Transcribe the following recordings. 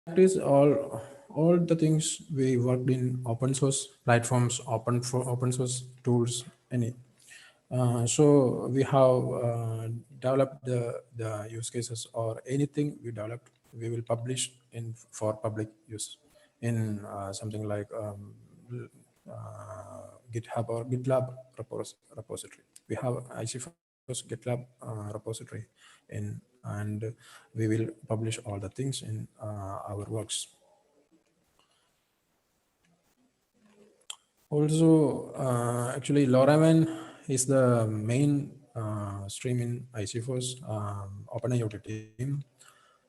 practice all the things we worked in open source platforms, open source tools, any. So we have developed the use cases or anything we developed, we will publish in for public use in something like GitHub or GitLab repository. We have IC1st GitLab repository in, and we will publish all the things in our works. Also, actually, LoRaWAN is the main stream in IC4's Open IoT team.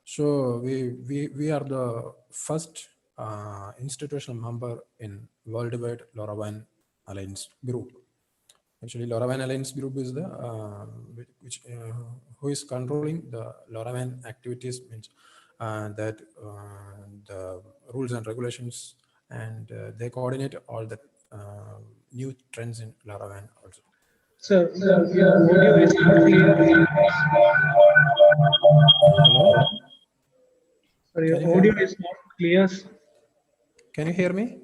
So we are the first institutional member in worldwide LoRaWAN Alliance group. Actually, LoRaWAN Alliance group is the who is controlling the LoRaWAN activities, means that the rules and regulations, and they coordinate all the new trends in LoRaWAN also. Sir, your audio is not clear. Hello, Sir, can your you hear audio me? is not clear. Can you hear me?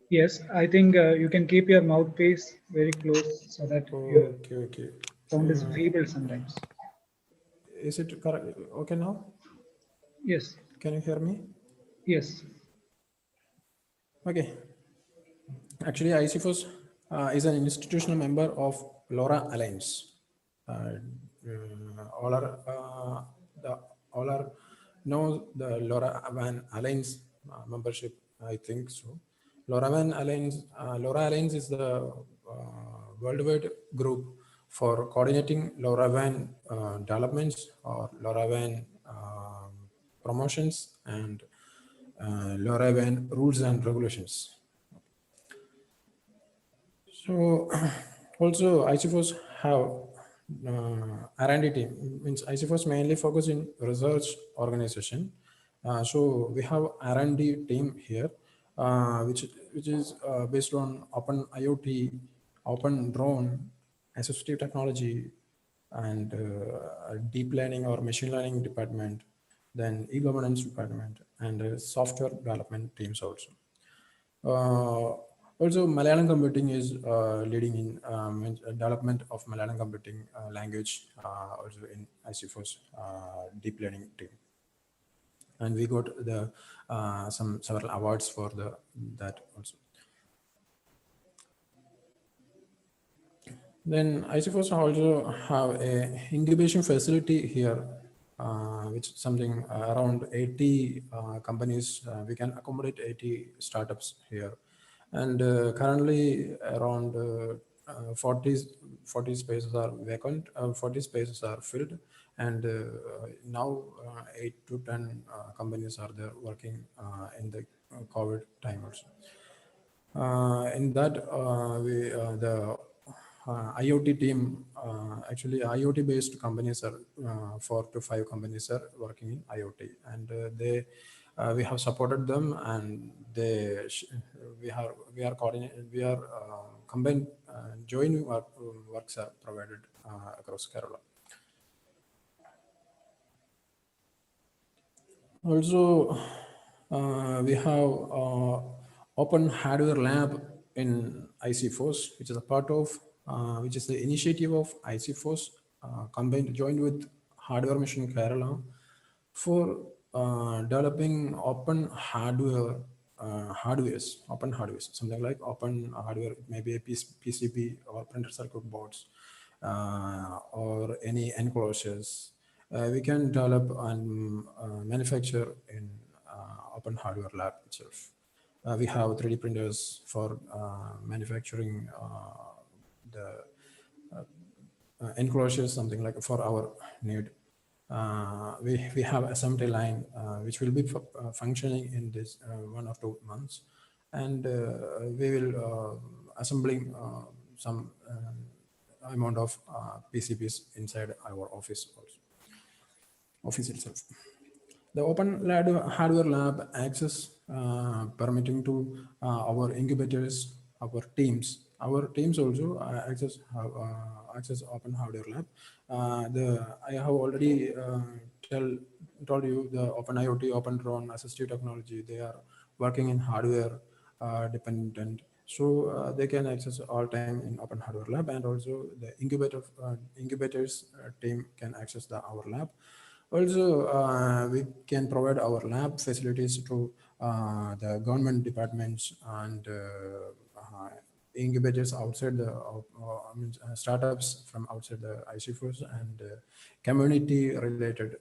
Yes, I think you can keep your mouthpiece very close so that your Okay, okay. sound is feeble sometimes. Is it correct? Okay now? Yes, Can you hear me? yes. Okay. Actually, ICFOS is an institutional member of LoRa Alliance. All are all are know the LoRaWAN Alliance membership, I think so. LoRa Alliance is the worldwide group for coordinating LoRaWAN developments or LoRaWAN promotions and LoRaWAN rules and regulations. So also ICFOS have R&D team, means ICFOS mainly focus in research organization. So we have R&D team here, which is based on open IoT, open drone, assistive technology, and deep learning or machine learning department, then e-governance department, and software development teams also. Also, Malayalam computing is leading in development of Malayalam computing language, also in ICFO's deep learning team, and we got the some several awards for the that also. Then ICFOs also have a incubation facility here, which is something around 80 companies. We can accommodate 80 startups here, and currently around 40 spaces are vacant, 40 spaces are filled, and now 8 to 10 companies are there working in the COVID time also. In that, the IoT team, actually IoT based companies are 4 to 5 companies are working in IoT, and we have supported them, and we are coordinating, we are combined joint works are provided across Kerala. Also, we have open hardware lab in IC4s, which is a part of, which is the initiative of IC4s, combined, joined with Hardware Mission Kerala for developing open hardware, open hardwares, something like open hardware, maybe a PCB or printed circuit boards, or any enclosures. We can develop and manufacture in open hardware lab itself. We have 3D printers for manufacturing the enclosures, something like for our need. We have assembly line which will be functioning in this 1 or 2 months, and we will assembling some amount of PCBs inside our office also, office itself. The open hardware lab access permitting to our incubators, our teams. Our teams also access open hardware lab. I have already told you the open IoT, open drone, assistive technology, they are working in hardware dependent. So they can access all time in open hardware lab, and also the incubators team can access our lab. Also, we can provide our lab facilities to the government departments and incubators outside the startups from outside the IC4s, and community related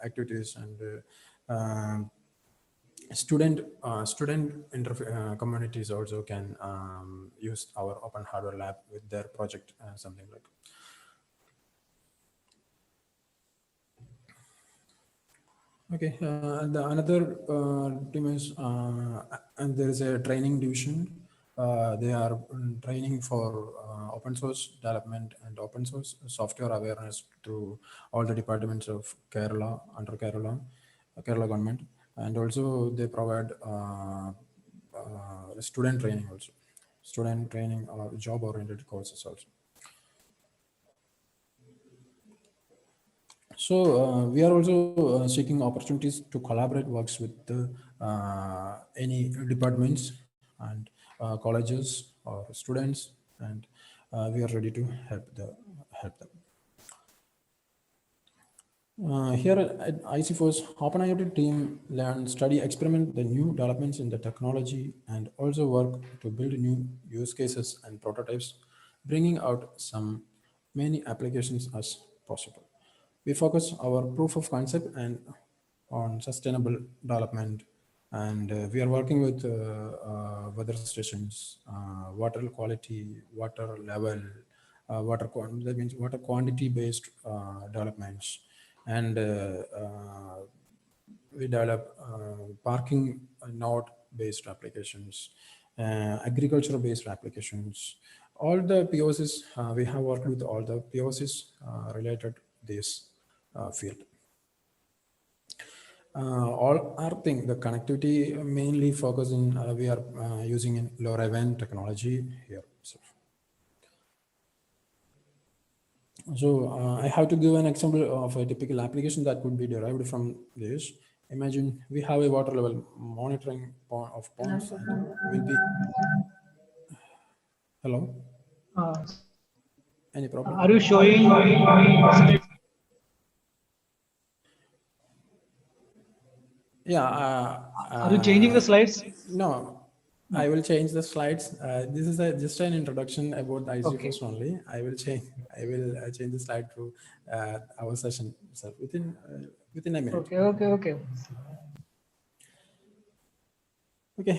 activities, and student communities also can use our open hardware lab with their project, something like. Okay, and the another team is, and there is a training division. They are training for open source development and open source software awareness to all the departments of Kerala, under Kerala government, and also they provide student training also, student training or job oriented courses also. So we are also seeking opportunities to collaborate works with any departments and colleges or students, and we are ready to help them. Here at IC4's Open IoT team learn, study, experiment the new developments in the technology, and also work to build new use cases and prototypes, bringing out some many applications as possible. We focus our proof of concept and on sustainable development, and we are working with weather stations, water quality, water level, that means water quantity based developments, and we develop parking node based applications, agriculture based applications. All the POCs, we have worked with all the POCs related this field. All our thing, the connectivity mainly focus in, we are using in LoRaWAN technology here. So I have to give an example of a typical application that could be derived from this. Imagine we have a water level monitoring of ponds, and will be, hello, Uh, any problem? are you showing slides? Yeah. Are you changing the slides? No, No. I will change the slides. This is just an introduction about the IC Okay. first only. I will change. I will change the slide to our session itself within a minute. Okay. Okay. Okay. Okay.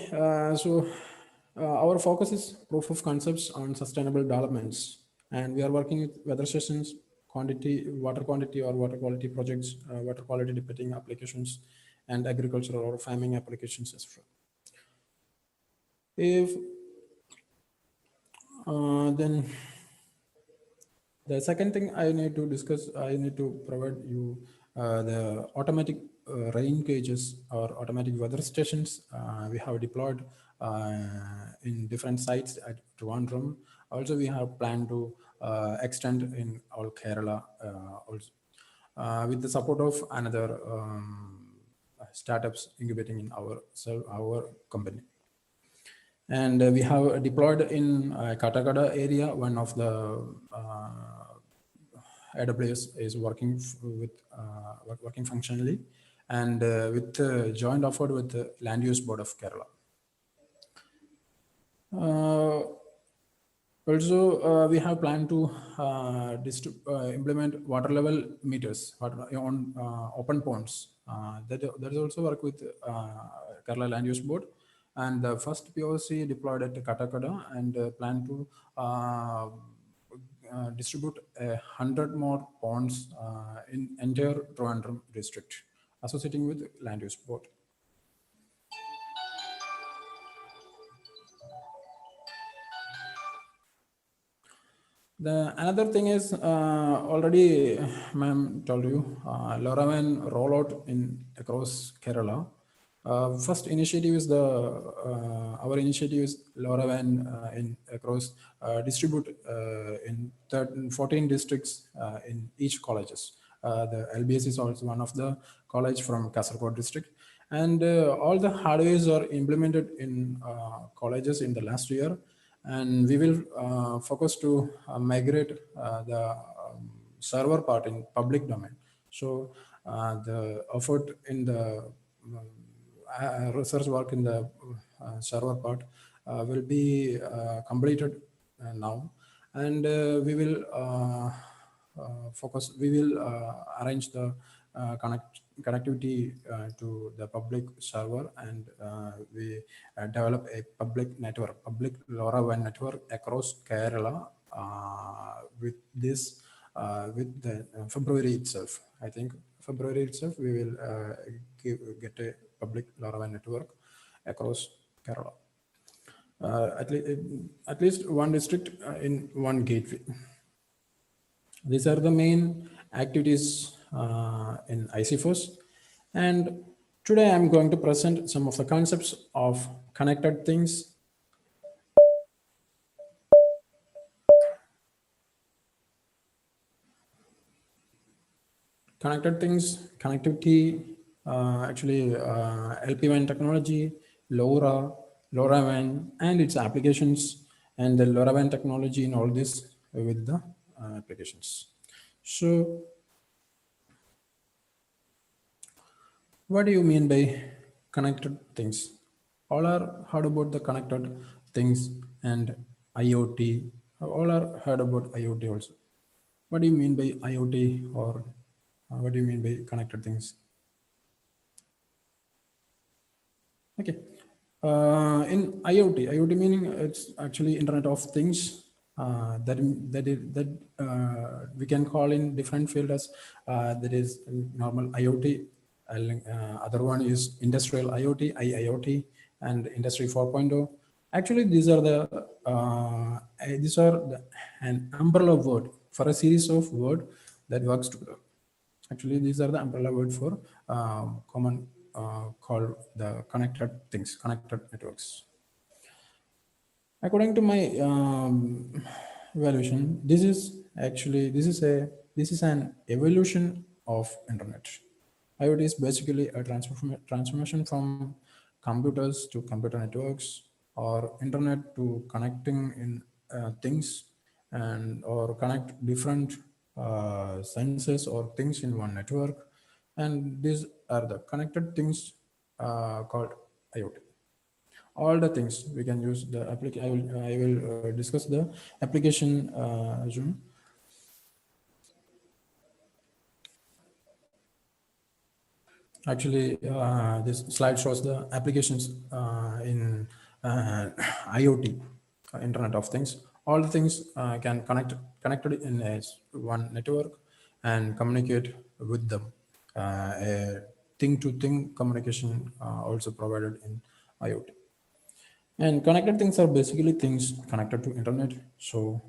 So our focus is proof of concepts on sustainable developments, and we are working with weather stations, water quantity or water quality projects, water quality depending applications, and agricultural or farming applications as well. If then the second thing I need to discuss, I need to provide you the automatic rain gauges or automatic weather stations we have deployed in different sites at Trivandrum. Also, we have planned to extend in all Kerala also, with the support of another startups incubating in our company. And we have deployed in Katakada area, one of the AWS is working functionally, and with joint offered with the Land Use Board of Kerala. Also, we have planned to implement water level meters on open ponds. That is also work with Kerala Land Use Board. And the first POC deployed at Katakada, and plan to distribute 100 more ponds in entire Trivandrum district, associating with Land Use Board. The another thing is already ma'am told you LoRaWAN rollout in across Kerala. First initiative is our initiative is LoRaWAN in across distribute in 14 districts in each colleges. The LBS is also one of the college from Kasaragod district, and all the hardwares are implemented in colleges in the last year, and we will focus to migrate the server part in public domain. So the effort in the research work in the server part will be completed now, and we will arrange the connectivity to the public server, and we develop a public LoRaWAN network across Kerala with this with the February itself. I think February itself we will get a public LoRaWAN network across Kerala. At least one district in one gateway. These are the main activities in ICFOS. And today I'm going to present some of the concepts of connected things. Connected things, connectivity, LP WAN technology, LoRaWAN, and its applications, and the LoRaWAN technology in all this with the applications. So, what do you mean by connected things? All are heard about the connected things and IoT. All are heard about IoT also. What do you mean by IoT, or what do you mean by connected things? Okay. In IoT meaning it's actually Internet of Things. We can call in different field as that is normal IoT. Other one is industrial IoT, IIoT, and Industry 4.0. Actually, these are an umbrella word for a series of word that works together. Actually, these are the umbrella word for common called the connected things, connected networks. According to my evaluation, this is an evolution of internet. IoT is basically a transformation from computers to computer networks, or internet to connecting in things, and or connect different sensors or things in one network. And these are the connected things called IoT. All the things we can use the application. I will discuss the application Zoom. Actually, this slide shows the applications in IoT, Internet of Things. All the things can connected in one network and communicate with them. A thing-to-thing communication also provided in IoT. And connected things are basically things connected to internet. So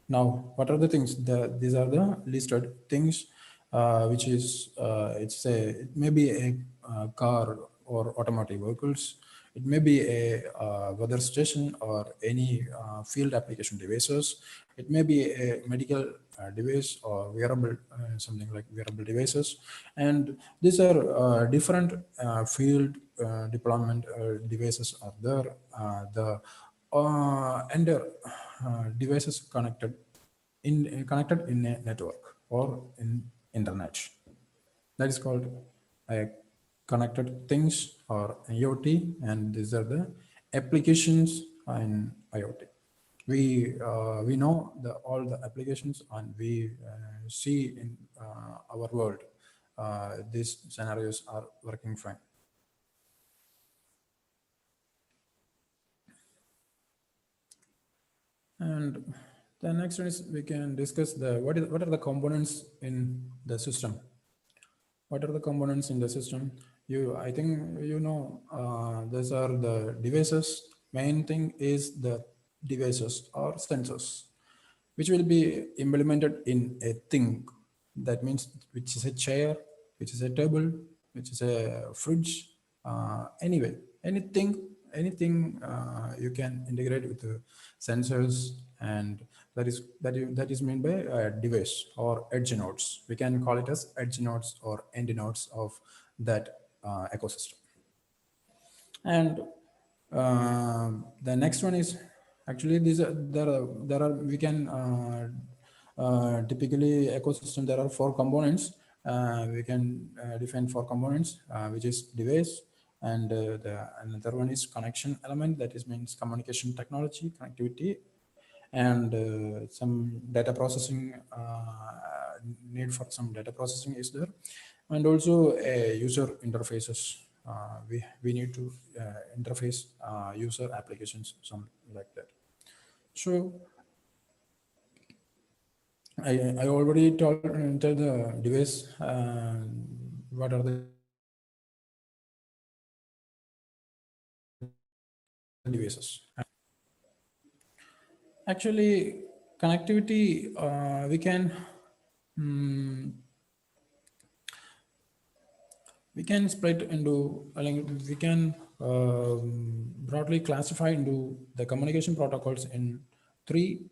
now, what are the things? These are the listed things, which is it may be a car or automotive vehicles. It may be a weather station or any field application devices. It may be a medical device or wearable, something like wearable devices. And these are different field deployment devices are there. Devices connected in a network or in internet. That is called a connected things or IoT, and these are the applications in IoT. We know all the applications, and we see in our world these scenarios are working fine. And the next one is we can discuss what are the components in the system. What are the components in the system? I think you know these are the devices. Main thing is the devices or sensors, which will be implemented in a thing. That means which is a chair, which is a table, which is a fridge. Anyway, anything anything you can integrate with the sensors, and that is meant by device or edge nodes. We can call it as edge nodes or end nodes of that ecosystem. And the next one is, actually these are there are we can typically ecosystem, there are four components. We can define four components, which is device, and the another one is connection element, that is means communication technology, connectivity, and some data processing, need for some data processing is there, and also user interfaces. We need to interface user applications, some like that. So I already told the device, what are the devices. Actually, connectivity, mm, we can split into, like, we can broadly classify into the communication protocols in three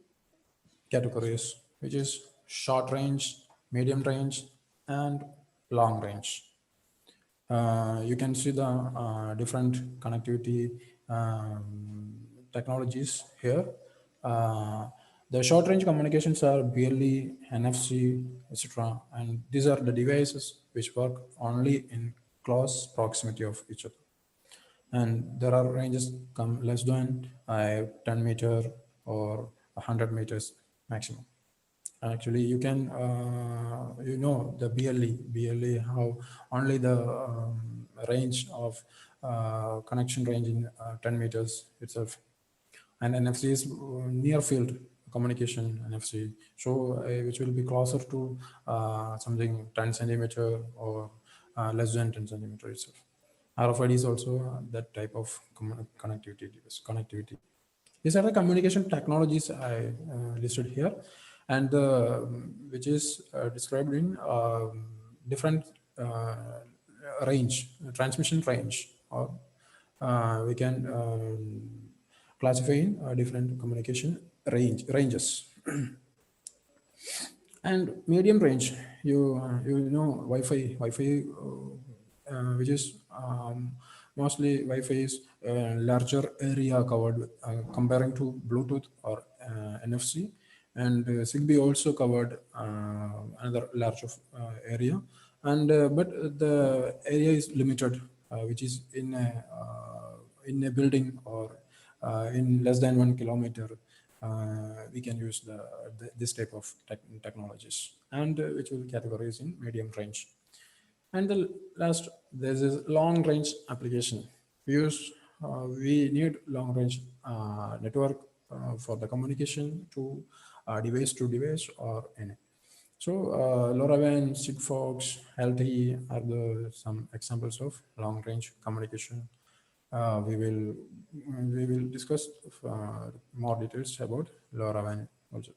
categories, which is short range, medium range, and long range. You can see the different connectivity technologies here. The short range communications are BLE, NFC, etc. And these are the devices which work only in close proximity of each other. And there are ranges come less than 10 meter or 100 meters maximum. Actually, you can, the BLE, how only the range of connection range in 10 meters itself. And NFC is near field communication, NFC. So which will be closer to something 10 centimeter or less than 10 centimeter itself. RFID is also that type of connectivity. These are the communication technologies I listed here, and which is described in different range, transmission range, or we can classify in different communication ranges. And medium range, you know, Wi-Fi, which is mostly Wi-Fi is larger area covered comparing to Bluetooth or NFC, and Zigbee also covered another large of area, and but the area is limited, which is in a building or in less than 1 kilometer. We can use this type of technologies, and which will categorize in medium range. And the last, there's a long range application. We need long range network for the communication to device or any. So LoRaWAN, Sigfox, LTE are the some examples of long range communication. We will discuss more details about LoRaWAN also.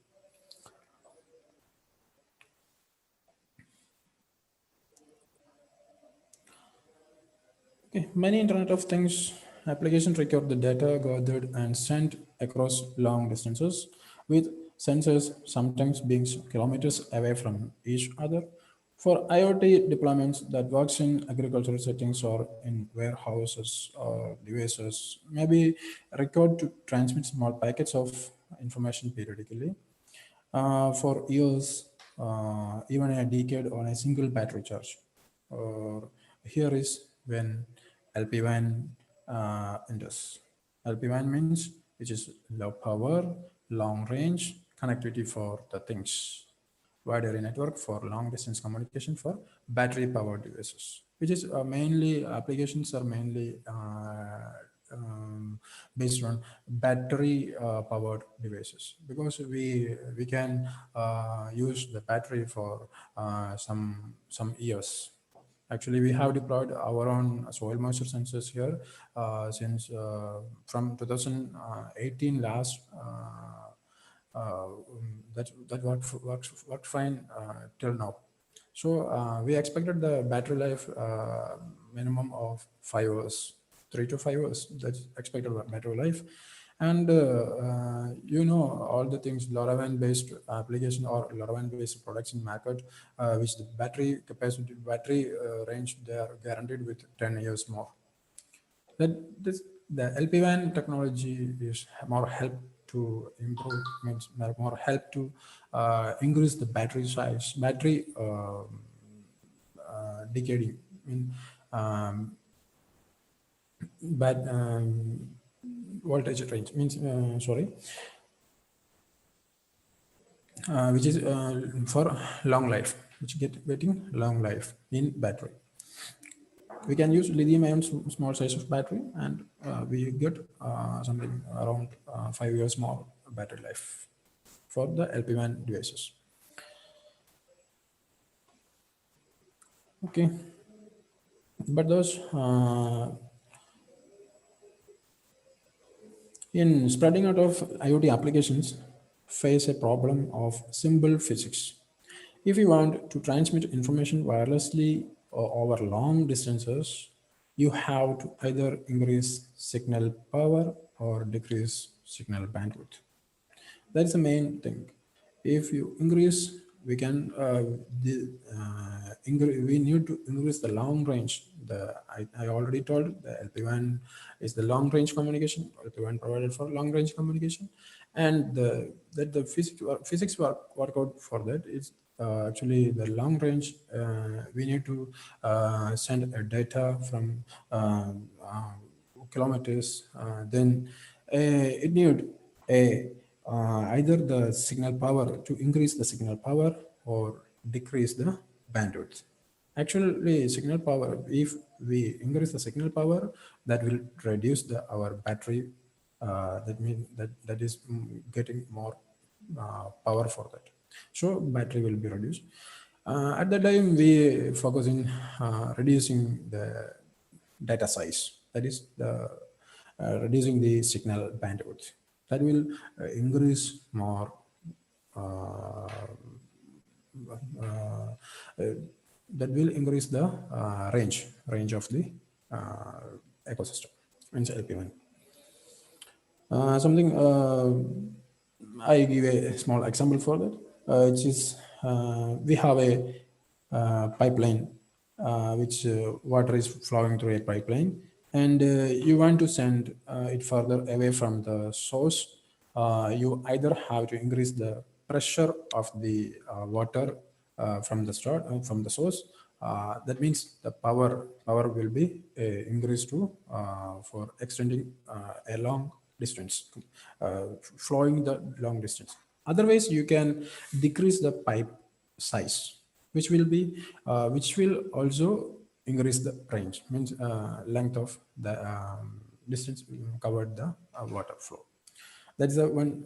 Okay. Many Internet of Things applications record the data gathered and sent across long distances, with sensors sometimes being kilometers away from each other. For IoT deployments that works in agricultural settings or in warehouses or devices, maybe record to transmit small packets of information periodically for years, even a decade on a single battery charge. Or here is when LP1 enters. LP1 means which is low power, long range connectivity for the things. Wide area network for long distance communication for battery powered devices, which is mainly applications are mainly based on battery powered devices, because we can use the battery for some years. Actually, we have deployed our own soil moisture sensors here since from 2018 last. That worked fine till now. So we expected the battery life minimum of 5 hours. 3 to 5 years. That's expected battery life. And all the things LoRaWAN based application or LoRaWAN based products in market, which the battery capacity, battery range, they are guaranteed with 10 years more. That this the LPWAN technology is more help to improve, means more help to increase the battery size, battery decaying. I mean, um, bad voltage range means which is for long life, which getting long life in battery. We can use lithium ion small size of battery, and we get something around 5 years more battery life for the LP1 devices. Okay, but those in spreading out of IoT applications face a problem of simple physics. If you want to transmit information wirelessly or over long distances, you have to either increase signal power or decrease signal bandwidth. That's the main thing. If you increase, we can we need to increase the long range. I already told the LP1 is the long range communication. LP1 provided for long range communication, and the physics work out for that is actually the long range. We need to send a data from kilometers. Then it need a either the signal power to increase the signal power or decrease the bandwidth. Actually, signal power, if we increase the signal power, that will reduce our battery. That means that is getting more power for that. So battery will be reduced. At that time, we focus in reducing the data size. That is the reducing the signal bandwidth. That will increase more uh, uh, that will increase the range of the ecosystem, means LP1. Something I give a small example for that, which is we have a pipeline, which water is flowing through a pipeline, and you want to send it further away from the source. You either have to increase the pressure of the water from the source. That means the power will be increased to for extending a long distance, flowing the long distance. Otherwise, you can decrease the pipe size, which will also increase the range, means length of the distance covered the water flow. That's the one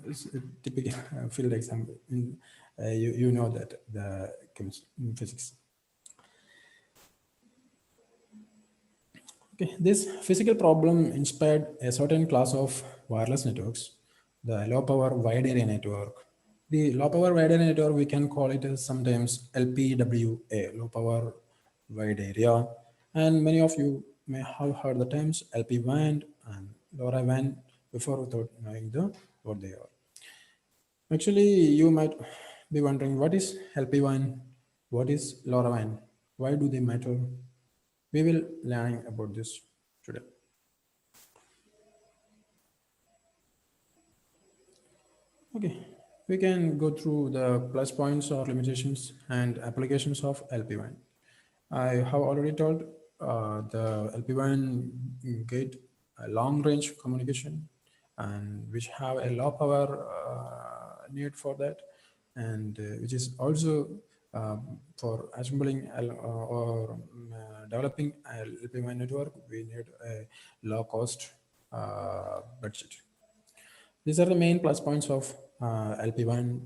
typical field example. You know that the physics. Okay, this physical problem inspired a certain class of wireless networks, the low power wide area network. The low power wide area network, we can call it as sometimes LPWA, low power wide area. And many of you may have heard the terms LPWAN and LoRaWAN before without knowing what they are. Actually, you might be wondering what is LP1, what is LoRaWAN, why do they matter? We will learn about this today. Okay, we can go through the plus points or limitations and applications of LP1. I have already told the LP1 get a long range communication, and which have a low power need for that, and which is also for assembling or developing a LP1 network, we need a low cost budget. These are the main plus points of LP1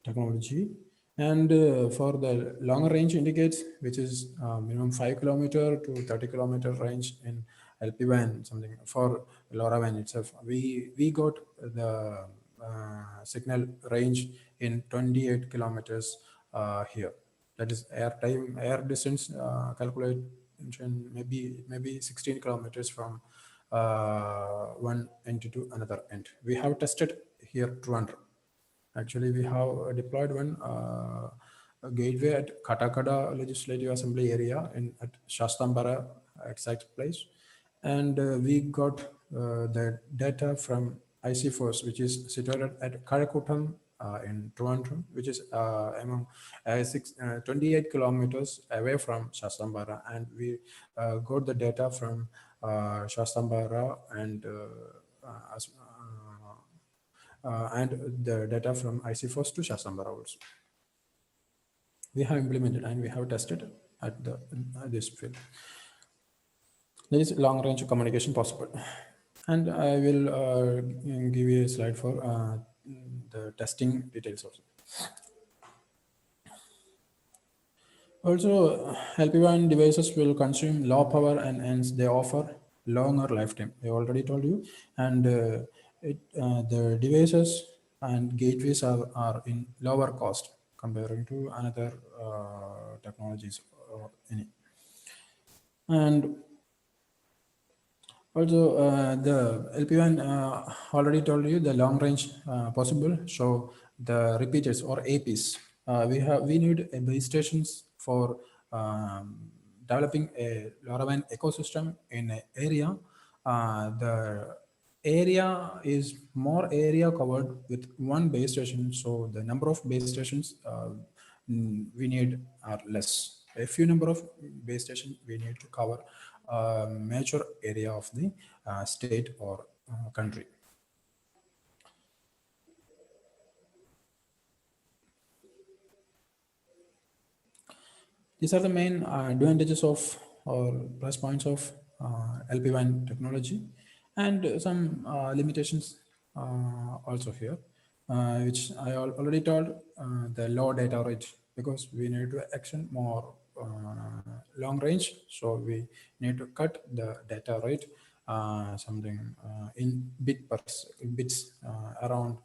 technology. And for the longer range indicates, which is minimum 5 kilometer to 30 kilometer range in LP1, something for LoRaWAN itself. We got the signal range in 28 kilometers here. That is air distance calculation, maybe 16 kilometers from one end to another end. We have tested here Trivandrum. Actually, we have deployed one a gateway at Katakada Legislative Assembly area in at Shastambara exact place, and we got the data from IC Force, which is situated at Karakutam in Trivandrum, which is among 28 kilometers away from Shastambara, and we got the data from Shastambara and the data from IC4 to Shastambara also. We have implemented and we have tested at this field. There is long range communication possible. And I will give you a slide for the testing details also. Also, LPWAN devices will consume low power and hence they offer longer lifetime. I already told you. And the devices and gateways are in lower cost comparing to another technologies or any. And also, the LP1 already told you the long range possible. So the repeaters or APs, we need a base stations for developing a LoRaWAN ecosystem in an area. The area is more area covered with one base station, so the number of base stations we need are less. A few number of base stations we need to cover a major area of the state or country. These are the main advantages of or plus points of LPWAN technology, and some limitations also here, which I already told, the low data rate, because we need to action more long range, so we need to cut the data rate something in bits around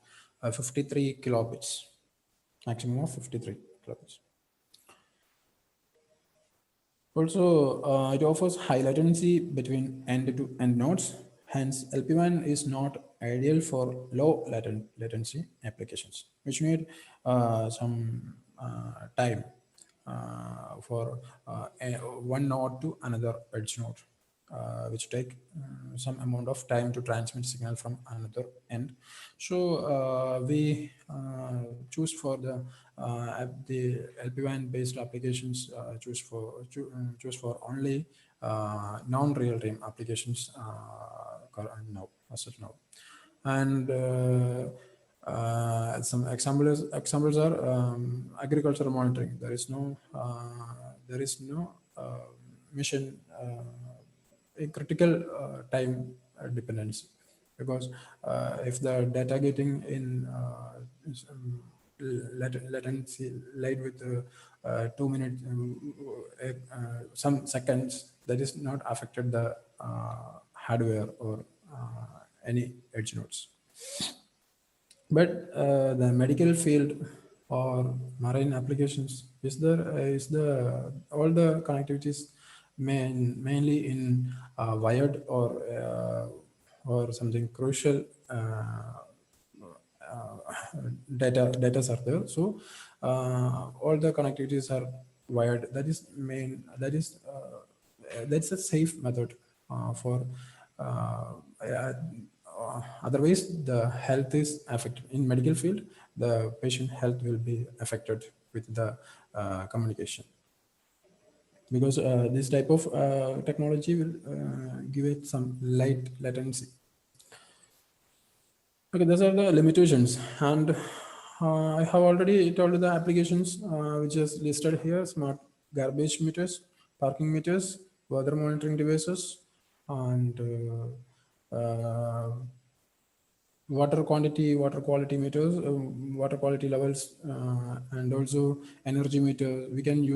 53 kilobits, maximum of 53 kilobits. Also, it offers high latency between end-to-end nodes. Hence, LP1 is not ideal for low latency applications, which need some time for one node to another edge node, which take some amount of time to transmit signal from another end. So we choose for the LPWAN based applications. Choose for only non-real time applications now, as of now. And some examples are agricultural monitoring. There is no mission a critical time dependency, because if the data getting in latency laid with 2 minutes, some seconds, that is not affected the hardware or any edge nodes. But the medical field or marine applications is the all the connectivities mainly in wired or something crucial data are there. So all the connectivities are wired. That's a safe method for otherwise the health is affected in medical field. The patient health will be affected with the communication, because this type of technology will give it some light latency. Okay, those are the limitations, and I have already told you the applications which is listed here: smart garbage meters, parking meters, weather monitoring devices, and water quality meters, water quality levels, and also energy meter. We can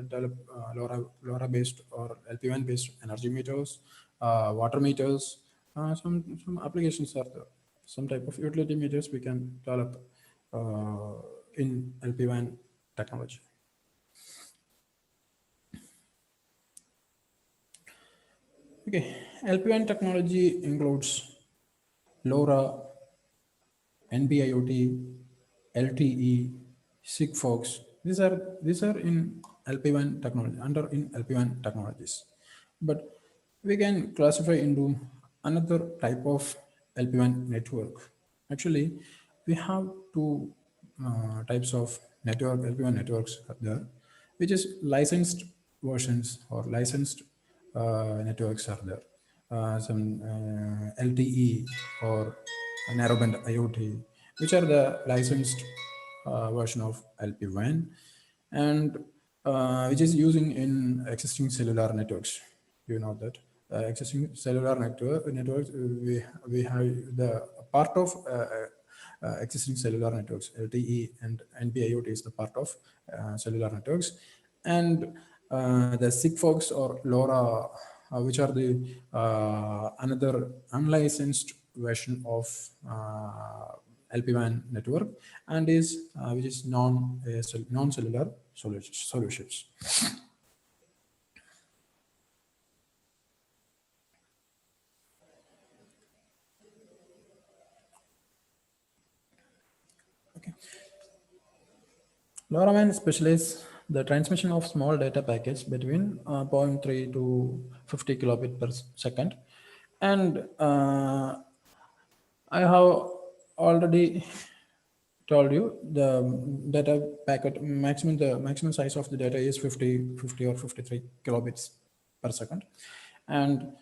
develop LoRa based or LP1 based energy meters, water meters. Some applications are there. Some type of utility meters we can develop in LP1 technology. Okay, LPWAN technology includes LoRa, NB-IoT, LTE, Sigfox. These are in LP1 technology under in LP1 technologies, but we can classify into another type of LP1 network. Actually, we have two types of network LP1 networks are there, which is licensed versions or licensed networks are there. Some LTE or narrowband IoT, which are the licensed version of LP1, and which is using in existing cellular networks. You know that existing cellular networks we have the part of existing cellular networks. LTE and NB-IoT is the part of cellular networks, and the Sigfox or LoRa, which are the another unlicensed version of LP1 network, and is which is non-cellular solutions. Okay. LoRaWAN specializes the transmission of small data packets between zero point 0.3 to 50 kilobit per second, and I have already told you the data packet maximum, the maximum size of the data is 50 or 53 kilobits per second, and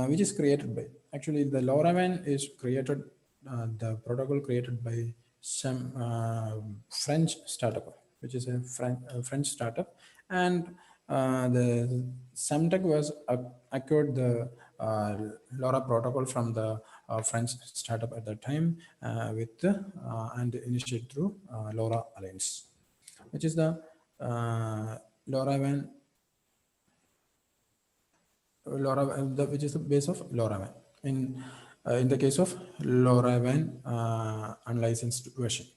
which is created by, actually the LoRaWAN is created, the protocol created by some French startup, which is a French startup, and the Semtech was acquired the uh, LoRa protocol from the French startup at that time with and initiated through LoRa Alliance, which is the LoRaWAN, which is the base of LoRaWAN. In the case of LoRaWAN unlicensed version.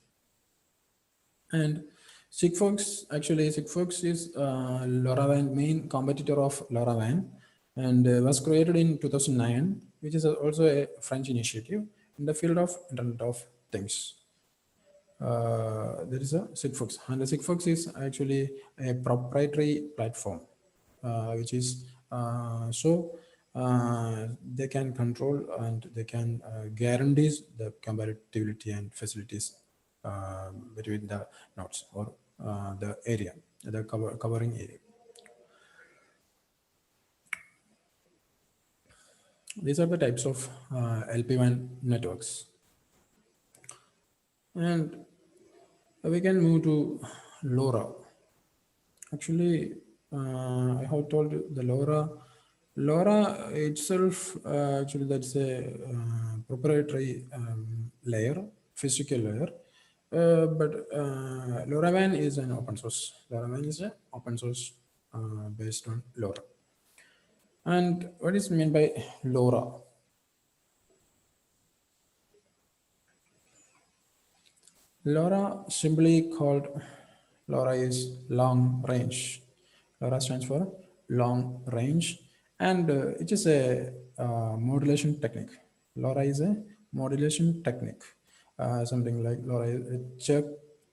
And Sigfox, actually Sigfox is LoRaWAN main competitor of LoRaWAN, and was created in 2009, which is also a French initiative in the field of Internet of Things. There is a Sigfox, and the Sigfox is actually a proprietary platform, which is they can control and they can guarantees the compatibility and facilities between the nodes or the area, the covering area. These are the types of LP1 networks, and we can move to LoRa. Actually, I have told you the LoRa itself, actually that's a proprietary layer, physical layer. But LoRaWAN is an open source. LoRaWAN is an open source based on LoRa. And what is meant by LoRa? LoRa, simply called LoRa, is long range. LoRa stands for long range, and it is a modulation technique. LoRa is a modulation technique, something like LoRa is a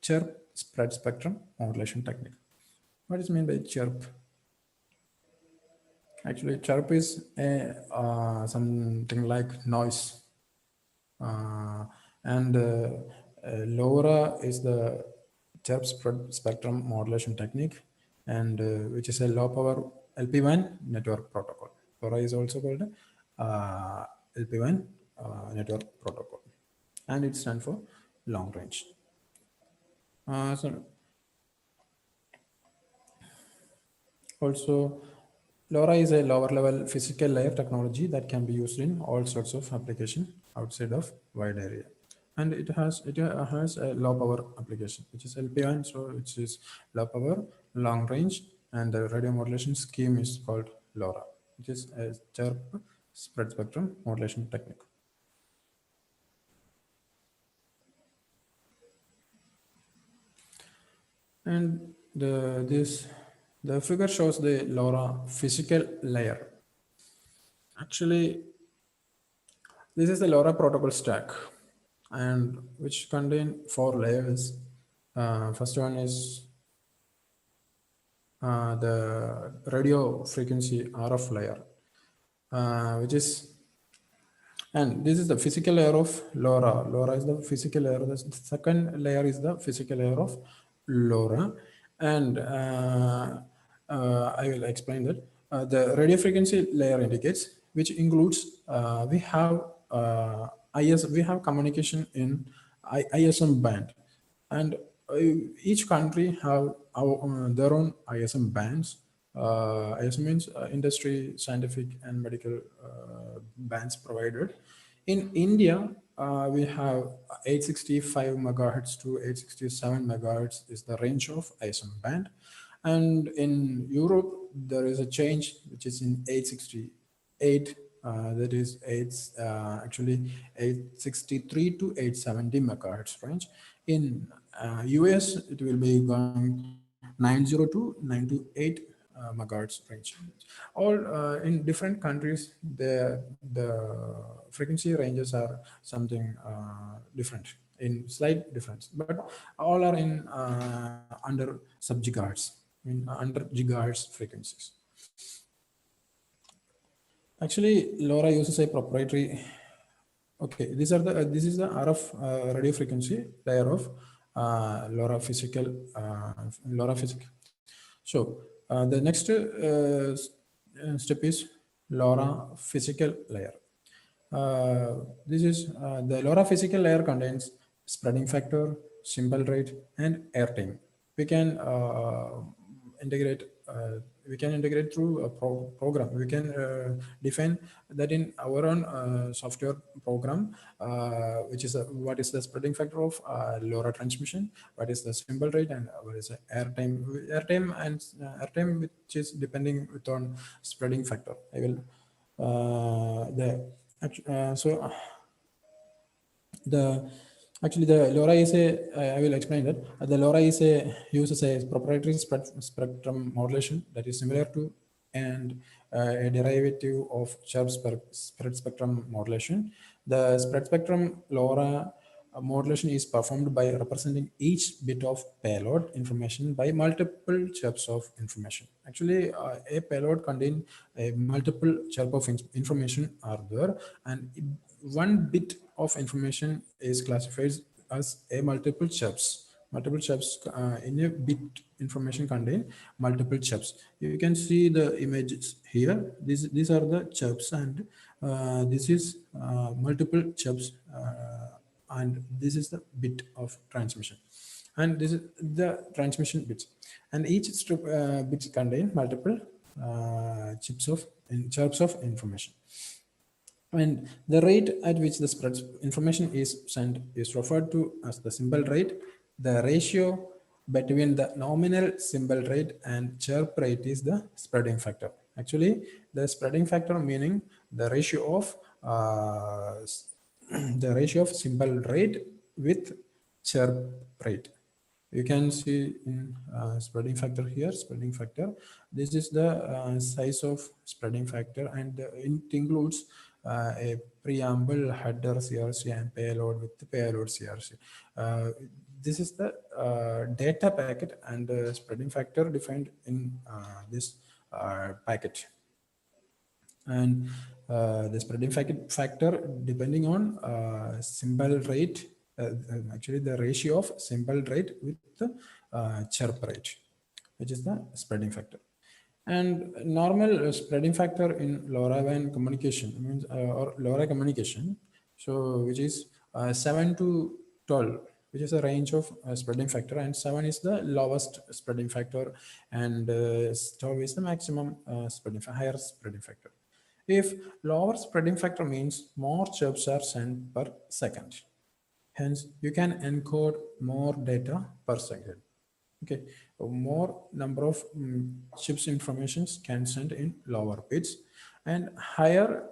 chirp spread spectrum modulation technique. What is meant by chirp? Actually, chirp is a something like noise, and LoRa is the chirp spread spectrum modulation technique, and which is a low power LP1 network protocol. LoRa is also called LP1 network protocol, and it stands for long range. So also, LoRa is a lower level physical layer technology that can be used in all sorts of application outside of wide area. And it has a low power application, which is LPWAN, so it is low power, long range, and the radio modulation scheme is called LoRa, which is a chirp spread spectrum modulation technique. And the figure shows the LoRa physical layer. Actually, this is the LoRa protocol stack, and which contain 4 layers. First one is the radio frequency RF layer, which is, and this is the physical layer of LoRa. LoRa is the physical layer. The second layer is the physical layer of LoRa, and I will explain that. The radio frequency layer indicates, which includes we have we have communication in ISM band, and each country have their own ISM bands. ISM means industry, scientific, and medical bands provided. In India, we have 865 megahertz to 867 megahertz is the range of ISM band, and in Europe there is a change which is in 868. That is actually 863 to 870 megahertz range. In US, it will be going 90 to 98 megahertz range. All in different countries, the frequency ranges are something different, in slight difference, but all are in under sub-gigahertz, I mean under gigahertz frequencies. Actually, LoRa uses a proprietary. Okay, these are the this is the RF radio frequency layer of LoRa physical LoRa physical. So the next step is LoRa physical layer. This is the LoRa physical layer contains spreading factor, symbol rate, and airtime. We can integrate. We can integrate through a program. We can define that in our own software program, which is what is the spreading factor of LoRa transmission, what is the symbol rate, and what is the airtime. Airtime, which is depending on spreading factor. I will so the actually the LoRa is I will explain that the LoRa is uses a proprietary spectrum modulation that is similar to and a derivative of Chirp spread spectrum modulation. The spread spectrum LoRa modulation is performed by representing each bit of payload information by multiple chirps of information. Actually, a payload contains a multiple chirp of information are there, and one bit of information is classified as a multiple chirps. Multiple chirps in a bit information contain multiple chirps. You can see the images here. These are the chirps, and this is multiple chirps. And this is the bit of transmission, and this is the transmission bits, and each strip bits contain multiple chirps of information, and the rate at which the spread information is sent is referred to as the symbol rate. The ratio between the nominal symbol rate and chirp rate is the spreading factor. Actually, the spreading factor meaning the ratio of the ratio of symbol rate with chirp rate. You can see in spreading factor here, spreading factor. This is the size of spreading factor, and it includes a preamble, header CRC, and payload with the payload CRC. This is the data packet, and the spreading factor defined in this packet. And the spreading factor depending on symbol rate, actually the ratio of symbol rate with the chirp rate, which is the spreading factor. And normal spreading factor in LoRaWAN communication means or LoRa communication, so which is 7 to 12, which is a range of spreading factor, and 7 is the lowest spreading factor, and 12 is the maximum higher spreading factor. If lower spreading factor means more chirps are sent per second. Hence, you can encode more data per second. Okay, more number of chips informations can send in lower bits, and higher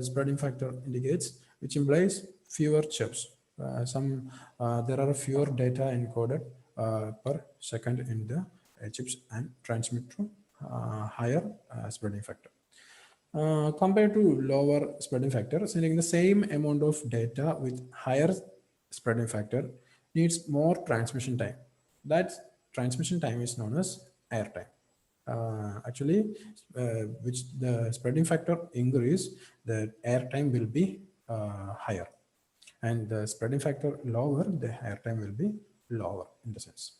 spreading factor indicates, which implies fewer chips. There are fewer data encoded per second in the chips and transmit to higher spreading factor. compared to lower spreading factor. Sending the same amount of data with higher spreading factor needs more transmission time. That transmission time is known as airtime. Actually, which the spreading factor increase, the airtime will be higher, and the spreading factor lower, the airtime will be lower in the sense.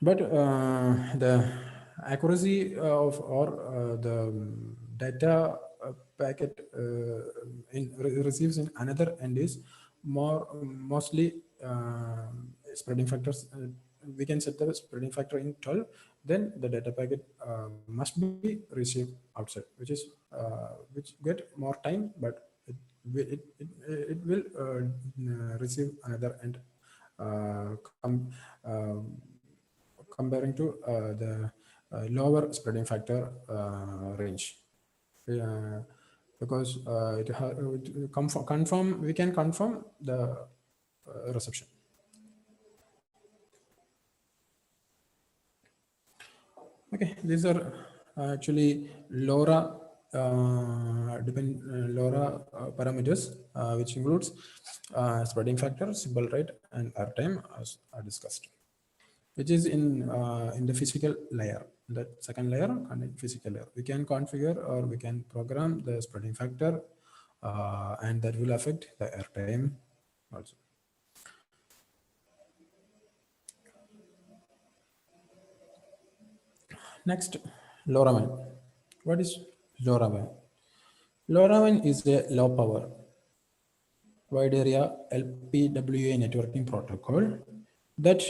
But the accuracy of or the data packet receives in another end is mostly spreading factors. We can set the spreading factor in 12, then the data packet must be received outside, which get more time, but it will receive another end, uh, com, uh, comparing to the lower spreading factor range. Uh, because confirm, we can confirm the reception. Okay, these are actually LoRa parameters, which includes spreading factor, symbol rate, and airtime, as I discussed, which is in the physical layer. That second layer and in physical layer, we can configure or we can program the spreading factor, and that will affect the airtime also. Next, LoRaWAN. What is LoRaWAN? LoRaWAN is a low power, wide area LPWA networking protocol that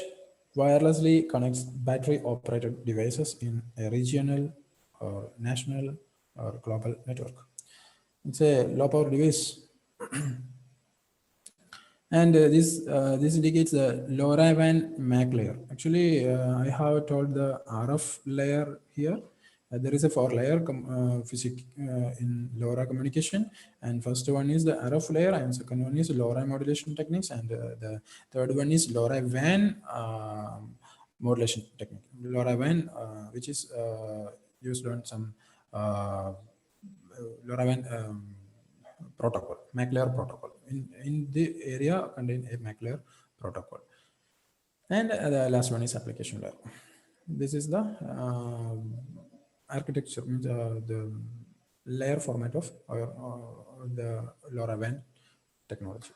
wirelessly connects battery operated devices in a regional or national or global network. It's a low power device, and this indicates the LoRaWAN MAC layer. Actually, I have told the RF layer here. There is a four layer in LoRa communication, and first one is the RF layer, and second one is LoRa modulation techniques, and the third one is LoRaWAN modulation technique. LoRaWAN, which is used on some LoRaWAN protocol, MAC layer protocol. In the area contain a MAC layer protocol. And the last one is application layer. This is the architecture, means the layer format of the LoRaWAN technology.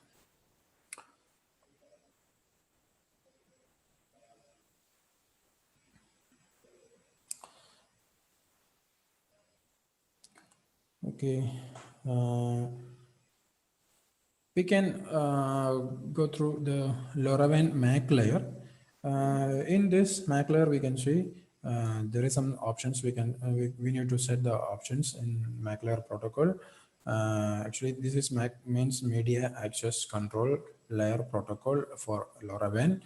Okay. We can go through the LoRaWAN MAC layer. In this MAC layer, we can see there is some options. We need to set the options in MAC layer protocol. Actually, this is MAC means media access control layer protocol for LoRaWAN,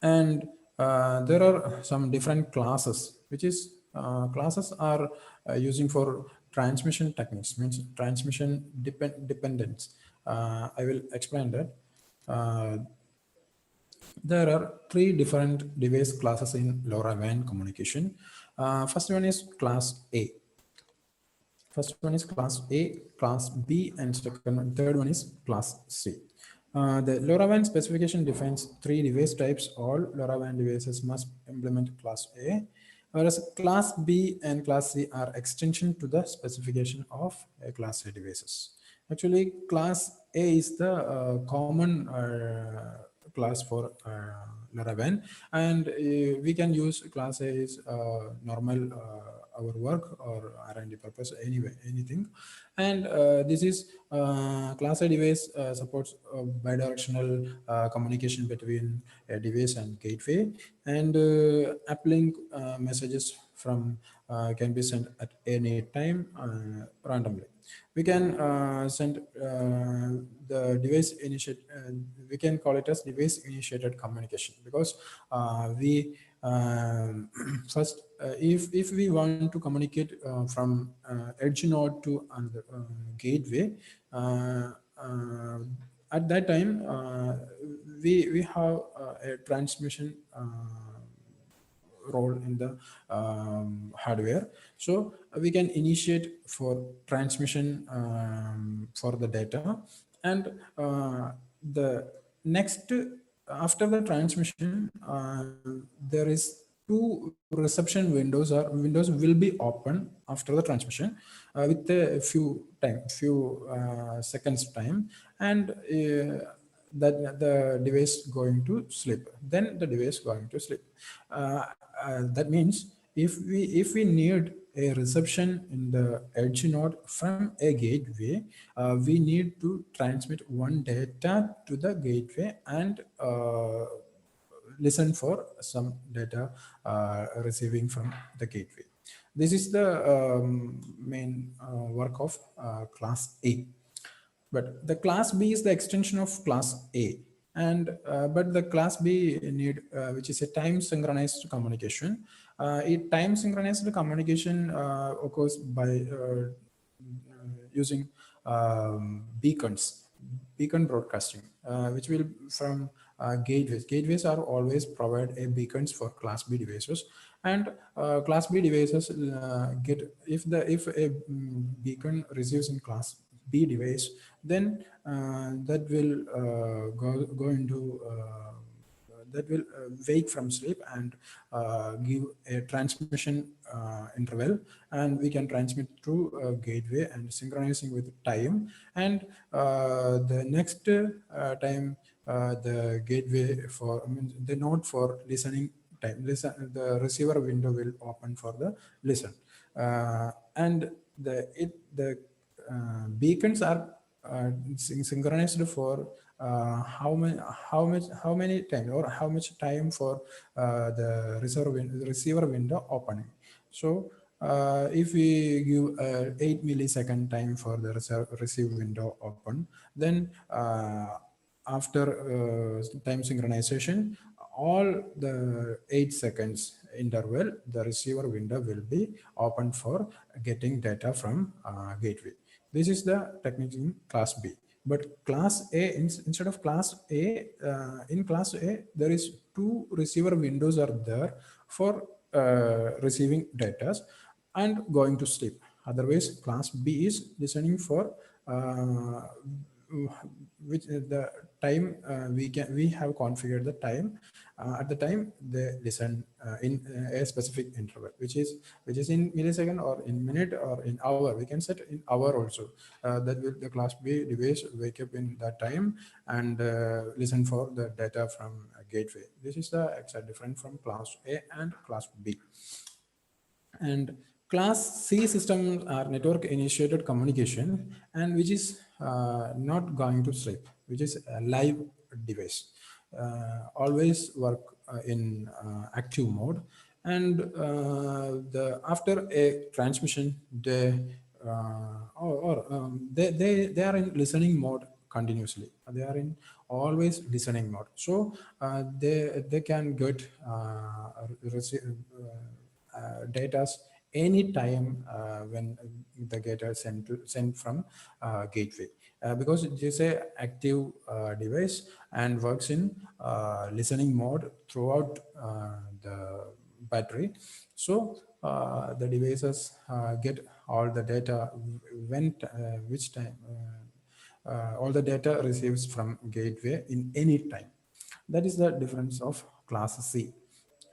and there are some different classes, which is classes are using for transmission techniques, means transmission dependence. I will explain that. There are three different device classes in LoRaWAN communication. First one is class A. First one is class A, class B, and third one is class C. The LoRaWAN specification defines three device types. All LoRaWAN devices must implement class A, whereas class B and class C are extension to the specification of class A devices. Actually, class A is the common class for LoRaWAN, and we can use class A is normal our work or R&D purpose, anyway, anything. And this is class A device supports bidirectional communication between a device and gateway, and uplink messages from can be sent at any time randomly. We can send the device initiate. We can call it as device initiated communication, because we first, if we want to communicate from edge node to another gateway, at that time we have a transmission role in the hardware. So we can initiate for transmission for the data, and the next after the transmission there is two reception windows, or windows will be open after the transmission with a few seconds time, and that the device going to sleep, then the device going to sleep. That means if we need a reception in the edge node from a gateway, we need to transmit one data to the gateway and listen for some data receiving from the gateway. This is the main work of class A. But the class B is the extension of class A. And but the class B need, which is a time synchronized communication. It time synchronized communication occurs by using beacon broadcasting, which will from gateways. Gateways are always provide a beacons for class B devices, and class B devices get, if a beacon receives in class B device, then that will go into that will wake from sleep and give a transmission interval, and we can transmit through a gateway and synchronizing with time. And the next time the gateway for, I mean, the node for listening time, the receiver window will open for the listen, and the beacons are synchronized for how many time, or how much time for the receiver window opening. So if we give 8 millisecond time for the receive window open, then after time synchronization, all the 8 seconds interval, the receiver window will be open for getting data from gateway. This is the technique in class B. But class A, instead of class A, in class A, there is two receiver windows are there for receiving data and going to sleep. Otherwise, class B is listening for which the time we have configured the time at the time they listen in a specific interval, which is in millisecond or in minute or in hour. We can set in hour also. That will the class B device wake up in that time and listen for the data from a gateway. This is the exact difference from class A and class B. And class C systems are network initiated communication, and which is not going to sleep, which is a live device, always work in active mode. And the after a transmission, they are in listening mode continuously. They are in always listening mode. So they can get data anytime when the data sent from gateway, because it is a active device and works in listening mode throughout the battery. So the devices get all the data when which time all the data receives from gateway in any time. That is the difference of class C.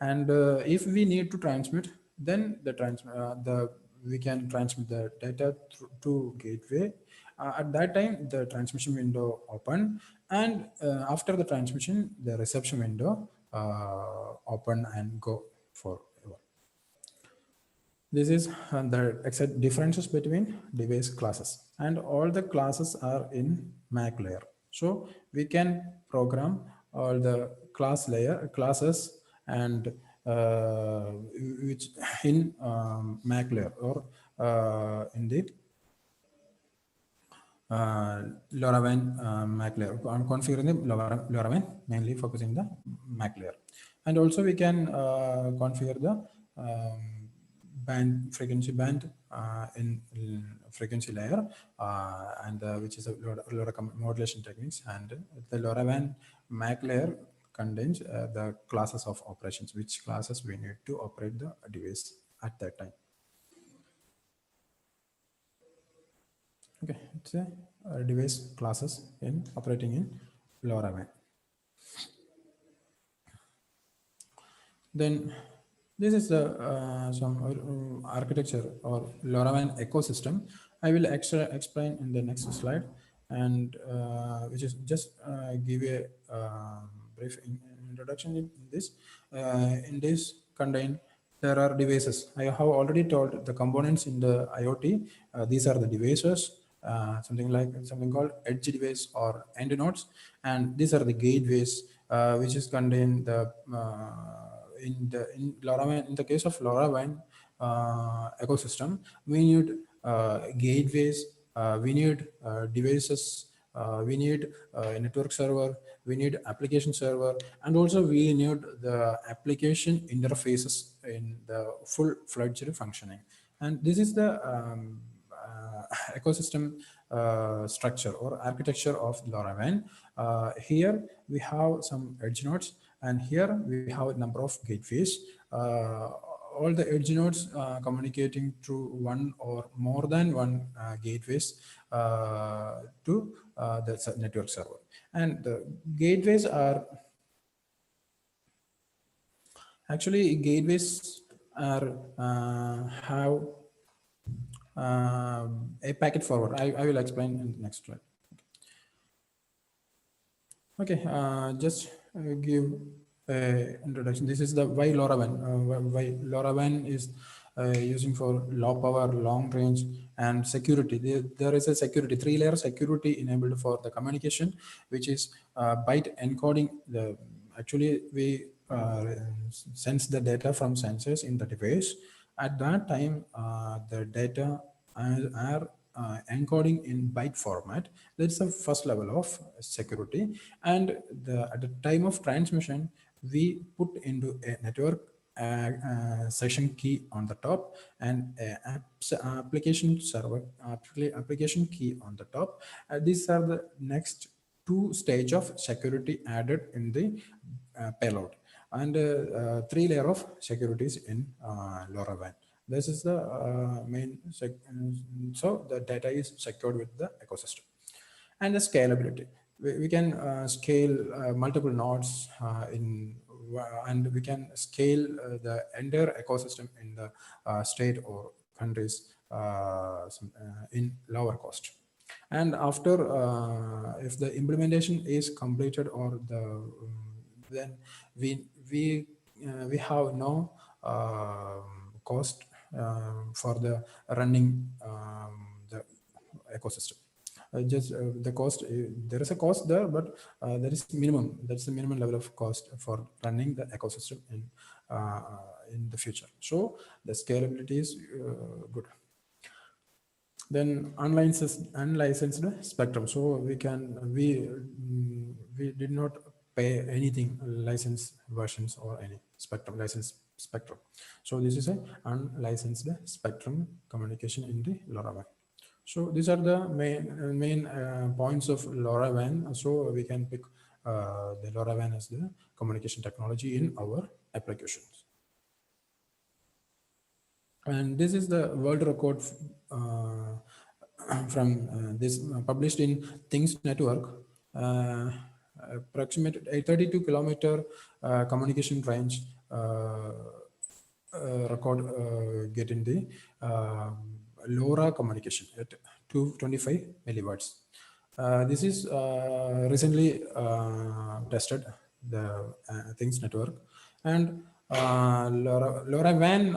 And if we need to transmit, then the we can transmit the data to gateway. At that time, the transmission window open, and after the transmission, the reception window open and go for. This is the exact differences between device classes, and all the classes are in MAC layer. So we can program all the classes and which in MAC layer, or in the LoRaWAN MAC layer. I'm configuring the LoRaWAN, mainly focusing the MAC layer. And also we can configure the frequency band in frequency layer, and which is a LoRa modulation techniques. And the LoRaWAN MAC layer contains the classes of operations, which classes we need to operate the device at that time. Okay, it's a device classes in operating in LoRaWAN. Then this is the some architecture or LoRaWAN ecosystem. I will explain in the next slide, and which is just give a brief introduction in this. In this contain there are devices. I have already told the components in the IoT. These are the devices. Something called edge device or end nodes, and these are the gateways, which is contain the in LoRaWAN. In the case of LoRaWAN ecosystem, we need gateways, we need devices, we need a network server, we need application server, and also we need the application interfaces in the full-fledged functioning. And this is the ecosystem structure or architecture of LoRaWAN. Here we have some edge nodes, and here we have a number of gateways. All the edge nodes communicating through one or more than one gateways to the network server. And the gateways are actually are have a packet forward. I will explain in the next slide. Okay, just give introduction. This is the why LoRaWAN. Why LoRaWAN is using for low power, long range, and security. There is a security, 3-layer security enabled for the communication, which is byte encoding. Actually we sense the data from sensors in the device. At that time, the data are encoding in byte format. That's the first level of security. And at the time of transmission, we put into a network session key on the top and application server application key on the top. These are the next 2 stage of security added in the payload, and 3-layer of securities in LoRaWAN. This is the main, so the data is secured with the ecosystem. And the scalability. We can scale multiple nodes and we can scale the entire ecosystem in the state or countries in lower cost. And after, if the implementation is completed or then we have no cost for the running the ecosystem. The cost, there is a cost there, but there is minimum. That's the minimum level of cost for running the ecosystem in the future. So the scalability is good. Then unlicensed spectrum. So we did not pay anything license versions or any spectrum license spectrum. So this is a unlicensed spectrum communication in the LoRaWAN. So these are the main points of LoRaWAN. So we can pick the LoRaWAN as the communication technology in our applications. And this is the world record from this published in Things Network. Approximate a 32 kilometer communication range record getting the LoRa communication at 225 milliwatts. This is recently tested the Things Network, and LoRaWAN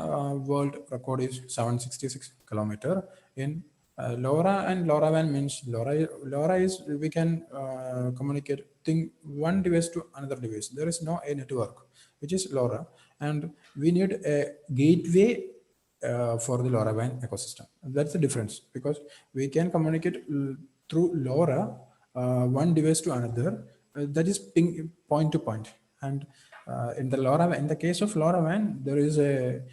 world record is 766 kilometer in LoRa. And LoRaWAN means LoRa is we can communicate one device to another device. There is no a network, which is LoRa, and we need a gateway for the LoRaWAN ecosystem. That's the difference, because we can communicate through LoRa one device to another, that is ping point to point. And in the LoRaWAN, in the case of LoRaWAN, there is a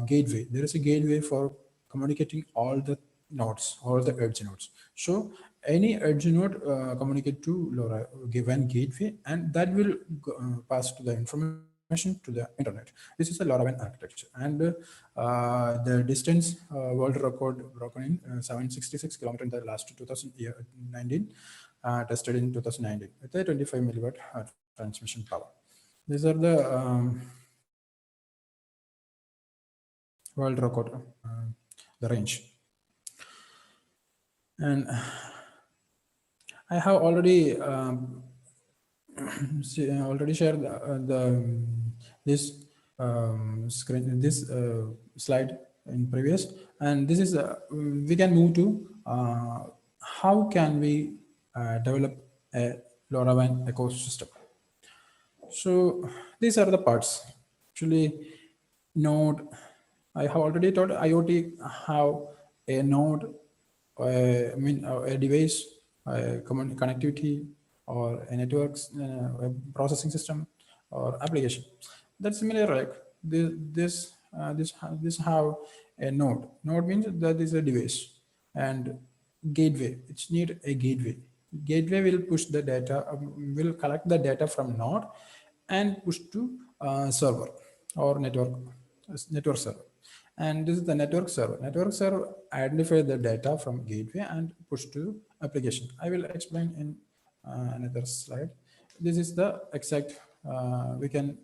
gateway. There is a gateway for communicating all the nodes, all the edge nodes. So any edge node communicate to LoRa given gateway, and that will pass to the information to the internet. This is the LoRaWAN architecture, and the distance world record broken in 766 kilometers in the last 2019, tested in 2019 with a 25 milliwatt transmission power. These are the world record, the range. And I have already already shared this screen, this slide in previous, and this is we can move to how can we develop a LoRaWAN ecosystem. So these are the parts. Actually, node. I have already told IoT how a node, a device, connectivity, or a networks, a processing system, or application. That's similar. Like this have a node. Node means that is a device, and gateway. It's need a gateway. Gateway will push the data, will collect the data from node, and push to server or network server. And this is the network server. Network server identify the data from gateway and push to application. I will explain in another slide. This is the exact, we can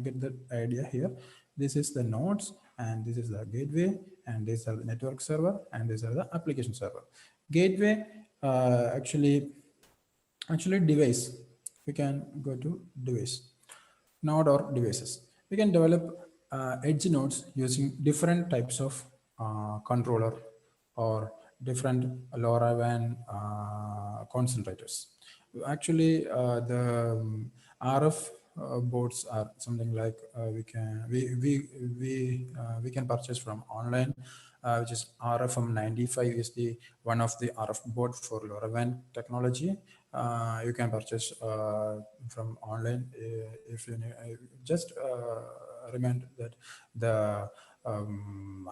get the idea here. This is the nodes, and this is the gateway, and these are the network server, and these are the application server. Gateway actually device. We can go to device, node or devices. We can develop edge nodes using different types of controller or different LoRaWAN concentrators. Actually, the RF boards are something like we can purchase from online, which is RFM95 is the one of the RF board for LoRaWAN technology. You can purchase from online if you just remind that the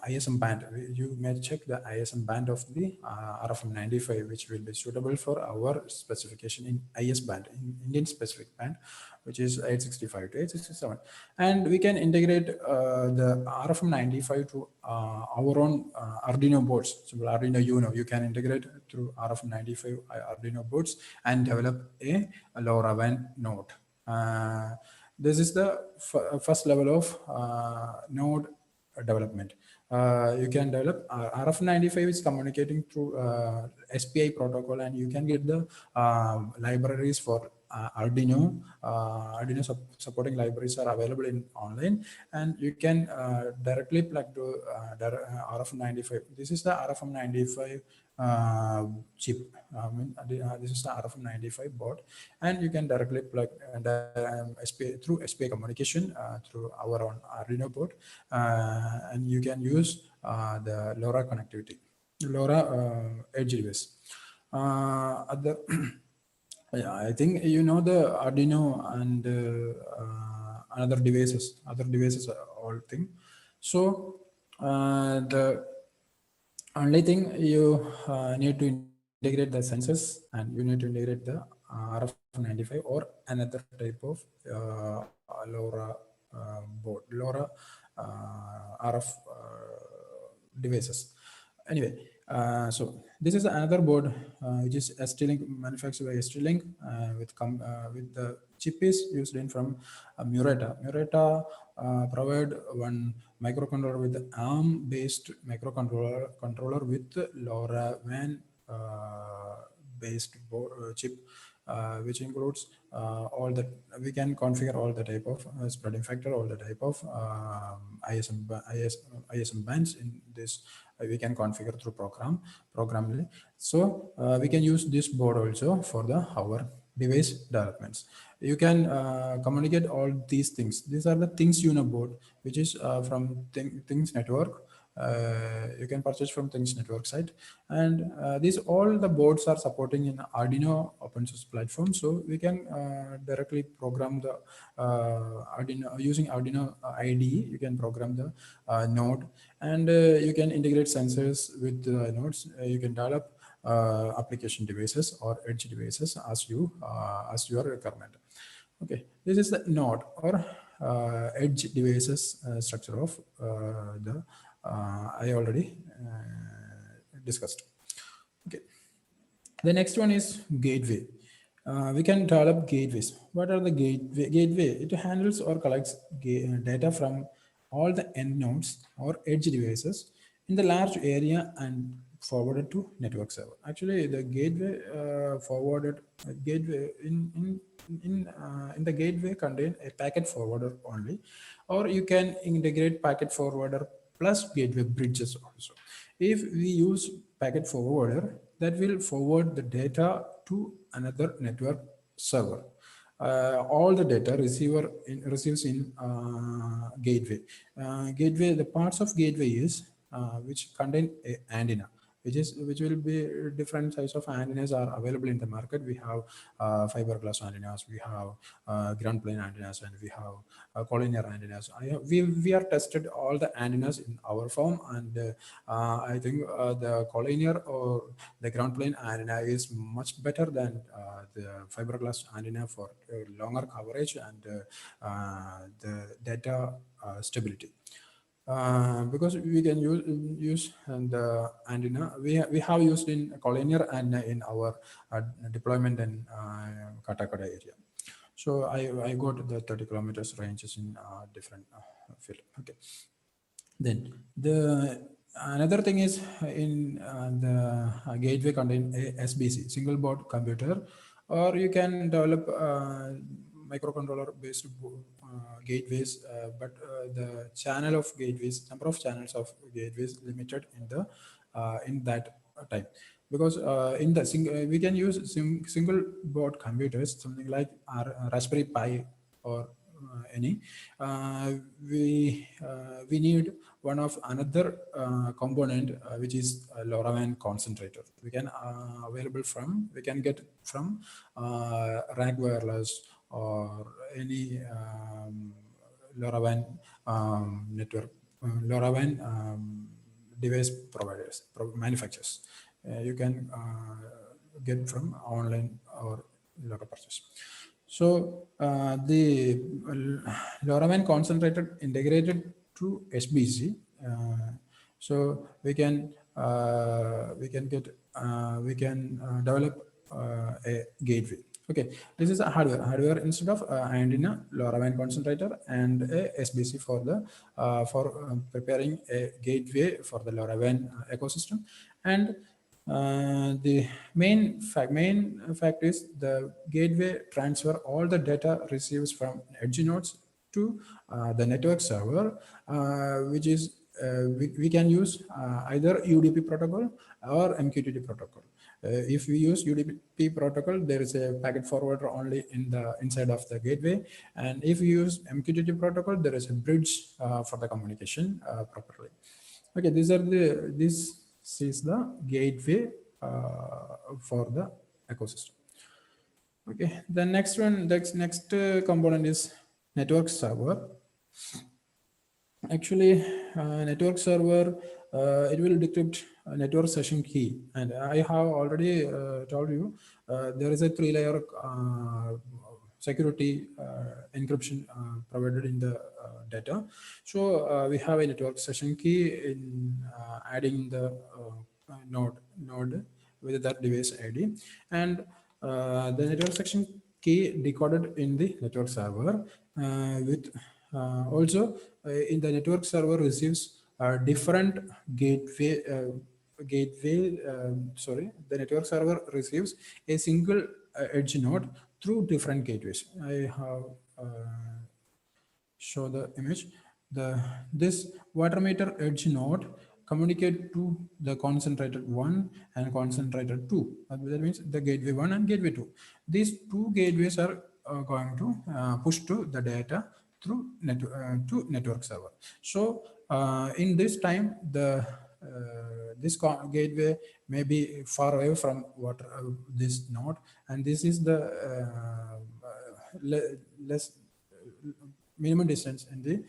ISM band, you may check the ISM band of the RFM95, which will be suitable for our specification in IS band, in Indian specific band, which is 865 to 867. And we can integrate the RFM95 to our own Arduino boards. So Arduino Uno, you can integrate through RFM95 Arduino boards and develop a LoRaWAN node. This is the first level of node development. You can develop RF95 is communicating through SPI protocol, and you can get the libraries for Arduino. Arduino supporting libraries are available in online, and you can directly plug to RF95. This is the RFM95 chip. This is the RFM95 board, and you can directly plug through SPI communication through our own Arduino board, and you can use the LoRa connectivity, LoRa edge device. Other Yeah, I think you know the Arduino and other devices are all thing. So the only thing you need to integrate the sensors, and you need to integrate the RF95 or another type of LoRa board, LoRa RF devices. Anyway, so this is another board which is ST-Link, manufactured by ST-Link, with the chip is used in from Murata. Murata provide one microcontroller with the ARM-based microcontroller with LoRaWAN based chip, which includes all that we can configure all the type of spreading factor, all the type of ISM bands in this. We can configure through programmably. So we can use this board also for our device developments. You can communicate all these things. These are the Things Uno board, which is from Things Network. You can purchase from Things Network site, and these all the boards are supporting in Arduino open source platform. So we can directly program the Arduino using Arduino IDE. You can program the node, and you can integrate sensors with the nodes. You can develop application devices or edge devices as your requirement. Okay, this is the node or edge devices structure of the I already discussed. Okay, the next one is gateway. We can develop gateways. What are the gateway? It handles or collects data from all the end nodes or edge devices in the large area and forwarded to network server. Actually, the gateway forwarded gateway in the gateway contain a packet forwarder only, or you can integrate packet forwarder plus gateway bridges also. If we use packet forwarder, that will forward the data to another network server. All the data receives in gateway. The parts of gateway is which contain a antenna, which will be different size of antennas are available in the market. We have fiberglass antennas, we have ground plane antennas, and we have collinear antennas. We are tested all the antennas in our farm, and I think the collinear or the ground plane antenna is much better than the fiberglass antenna for longer coverage and the data stability. Because we can use the antenna we have used in collinear and in our deployment in Katakada area. So I got the 30 kilometers ranges in different field. Okay. Then the another thing is in the gateway contain a SBC, single board computer, or you can develop microcontroller based gateways, but the channel of gateways, number of channels of gateways limited in that type, because in the we can use single board computers, something like our Raspberry Pi or any. We need one of another component which is a LoRaWAN concentrator. We can get from rack wireless or any LoRaWAN network, LoRaWAN device providers, manufacturers. You can get from online or local purchase. So the LoRaWAN concentrated integrated to SBC. So we can develop a gateway. Okay, this is a hardware instead of antenna, LoRaWAN concentrator, and a SBC for the preparing a gateway for the LoRaWAN ecosystem. And the main fact is the gateway transfer all the data receives from edge nodes to the network server, which is we can use either UDP protocol or MQTT protocol. If we use UDP protocol, there is a packet forwarder only in the inside of the gateway, and if we use MQTT protocol, there is a bridge for the communication properly. Okay, this is the gateway for the ecosystem. Okay, the next component is network server. Actually, network server, it will decrypt network session key, and I have already told you there is a 3-layer security encryption provided in the data. So we have a network session key in adding the node with that device ID, and the network section key decoded in the network server with also in the network server receives different gateway the network server receives a single edge node through different gateways. I have show the image. This water meter edge node communicate to the concentrated 1 and concentrated 2. That means the gateway 1 and gateway 2. These two gateways are going to push to the data through to network server. So in this time, the this gateway may be far away from what this node, and this is the less minimum distance in the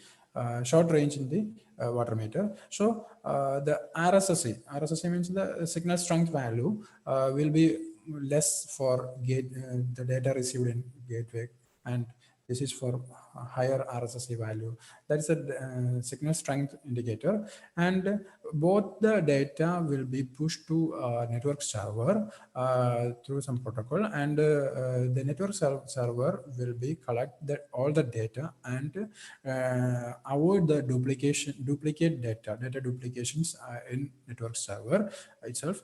short range in the water meter. So the RSSI means the signal strength value will be less for the data received in gateway, and this is for higher RSSI value. That is a signal strength indicator, and both the data will be pushed to network server through some protocol, and the network server will be collect all the data and avoid the duplicate data duplications in network server itself.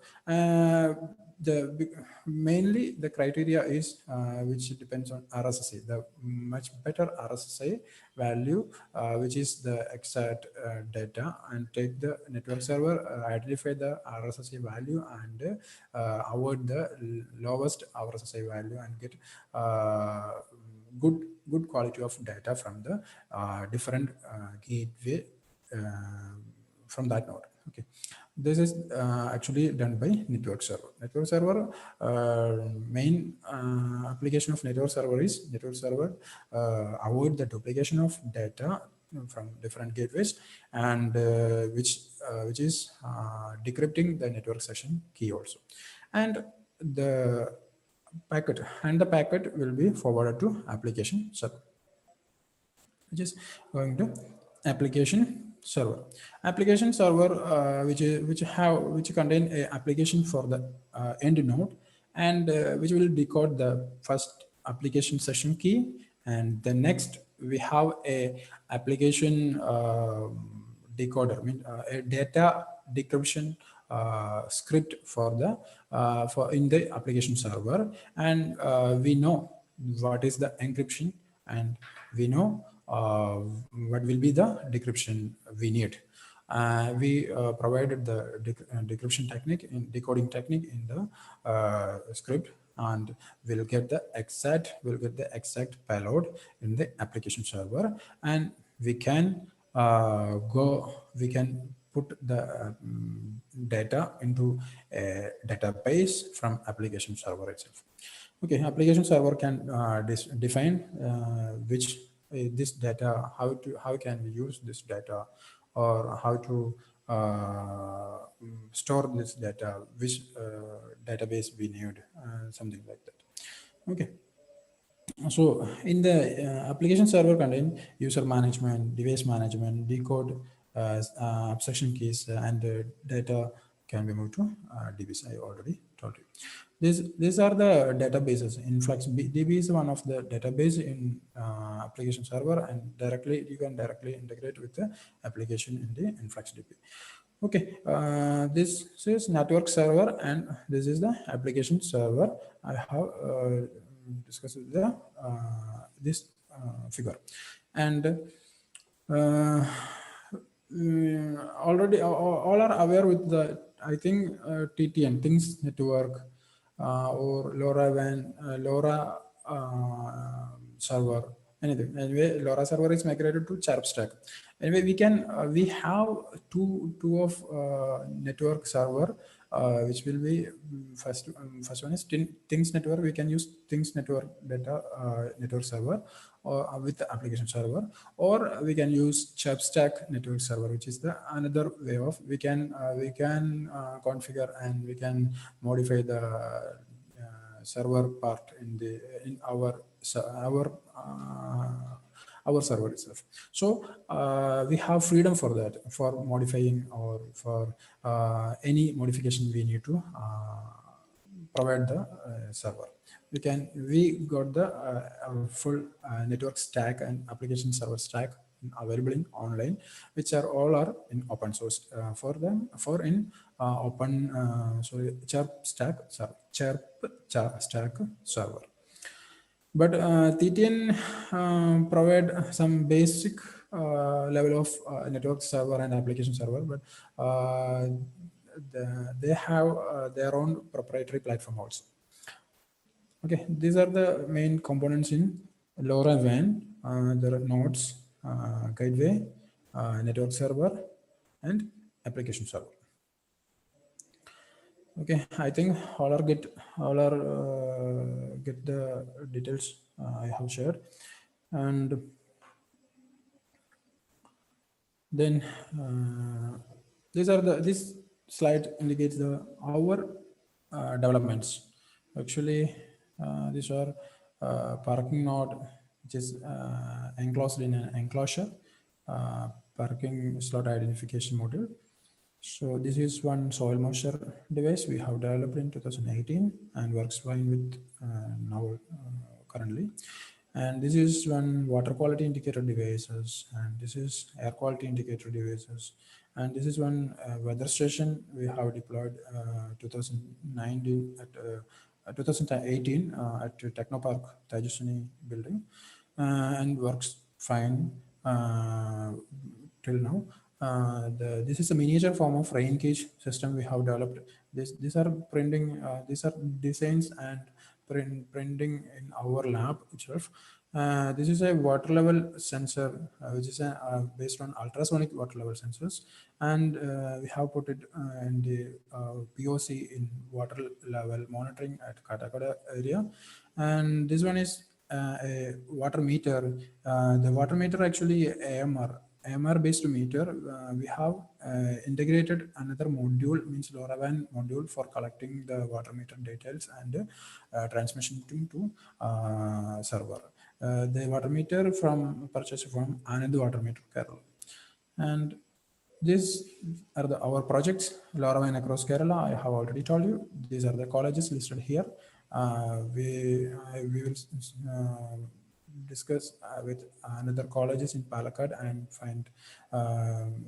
Mainly the criteria is which depends on RSSI, the much better RSSI value, which is the exact data, and take the network server, identify the RSSI value, and avoid the lowest RSSI value, and get good quality of data from the different gateway from that node. Okay, this is actually done by network server. Network server, main application of network server is network server avoid the duplication of data from different gateways, and which is decrypting the network session key also, and the packet will be forwarded to application server, which is going to application server. Application server, which contain a application for the end node, and which will decode the first application session key, and the next we have a application decoder, a data decryption script for the for in the application server, and we know what is the encryption, and we know what will be the decryption we need. We provided the decryption technique in decoding technique in the script, and we'll get the exact payload in the application server, and we can we can put the data into a database from application server itself. Okay, application server can define which this data, how can we use this data, or how to store this data, which database we need, something like that. Okay. So in the application server contain user management, device management, decode abstraction keys, and data can be moved to DBs. I already told you. These are the databases. InfluxDB is one of the database in application server, and you can directly integrate with the application in the InfluxDB. Okay, this is network server, and this is the application server. I have discussed the this figure, and already all are aware with the, I think, TTN, Things Network, or LoRaWAN, LoRa server, anything. Anyway, LoRa server is migrated to Chirp stack. Anyway, we have two of network server, which will be first one is Things Network. We can use Things Network data network server, or with the application server, or we can use Chirp stack network server, which is the another way of we can configure, and we can modify the server part in our server itself. So we have freedom for that, for modifying, or for any modification we need to provide the server. We got the full network stack and application server stack available in online, which are in open source for in open Chirp stack server. But TTN provide some basic level of network server and application server, but they have their own proprietary platform also. Okay, these are the main components in LoRaWAN. There are nodes, gateway, network server, and application server. Okay, I think all are get the details I have shared, and Then this slide indicates our developments. Actually, these are parking node, which is enclosed in an enclosure, parking slot identification module. So this is one soil moisture device we have developed in 2018 and works fine with now currently. And this is one water quality indicator devices, and this is air quality indicator devices, and this is one weather station we have deployed 2019 at 2018 at Technopark Tejaswini building, and works fine till now. This is a miniature form of rain gauge system we have developed. These are printing. These are designs and printing in our lab itself. This is a water level sensor, which is based on ultrasonic water level sensors, and we have put it in the POC in water level monitoring at Katakada area, and this one is a water meter. The water meter actually AMR based meter. We have integrated another module, means LoRaWAN module, for collecting the water meter details and transmission to server. The water meter from purchased from Anand Water Meter Kerala, and these are our projects, LoRaWAN across Kerala. I have already told you. These are the colleges listed here. We will discuss with another colleges in Palakkad and find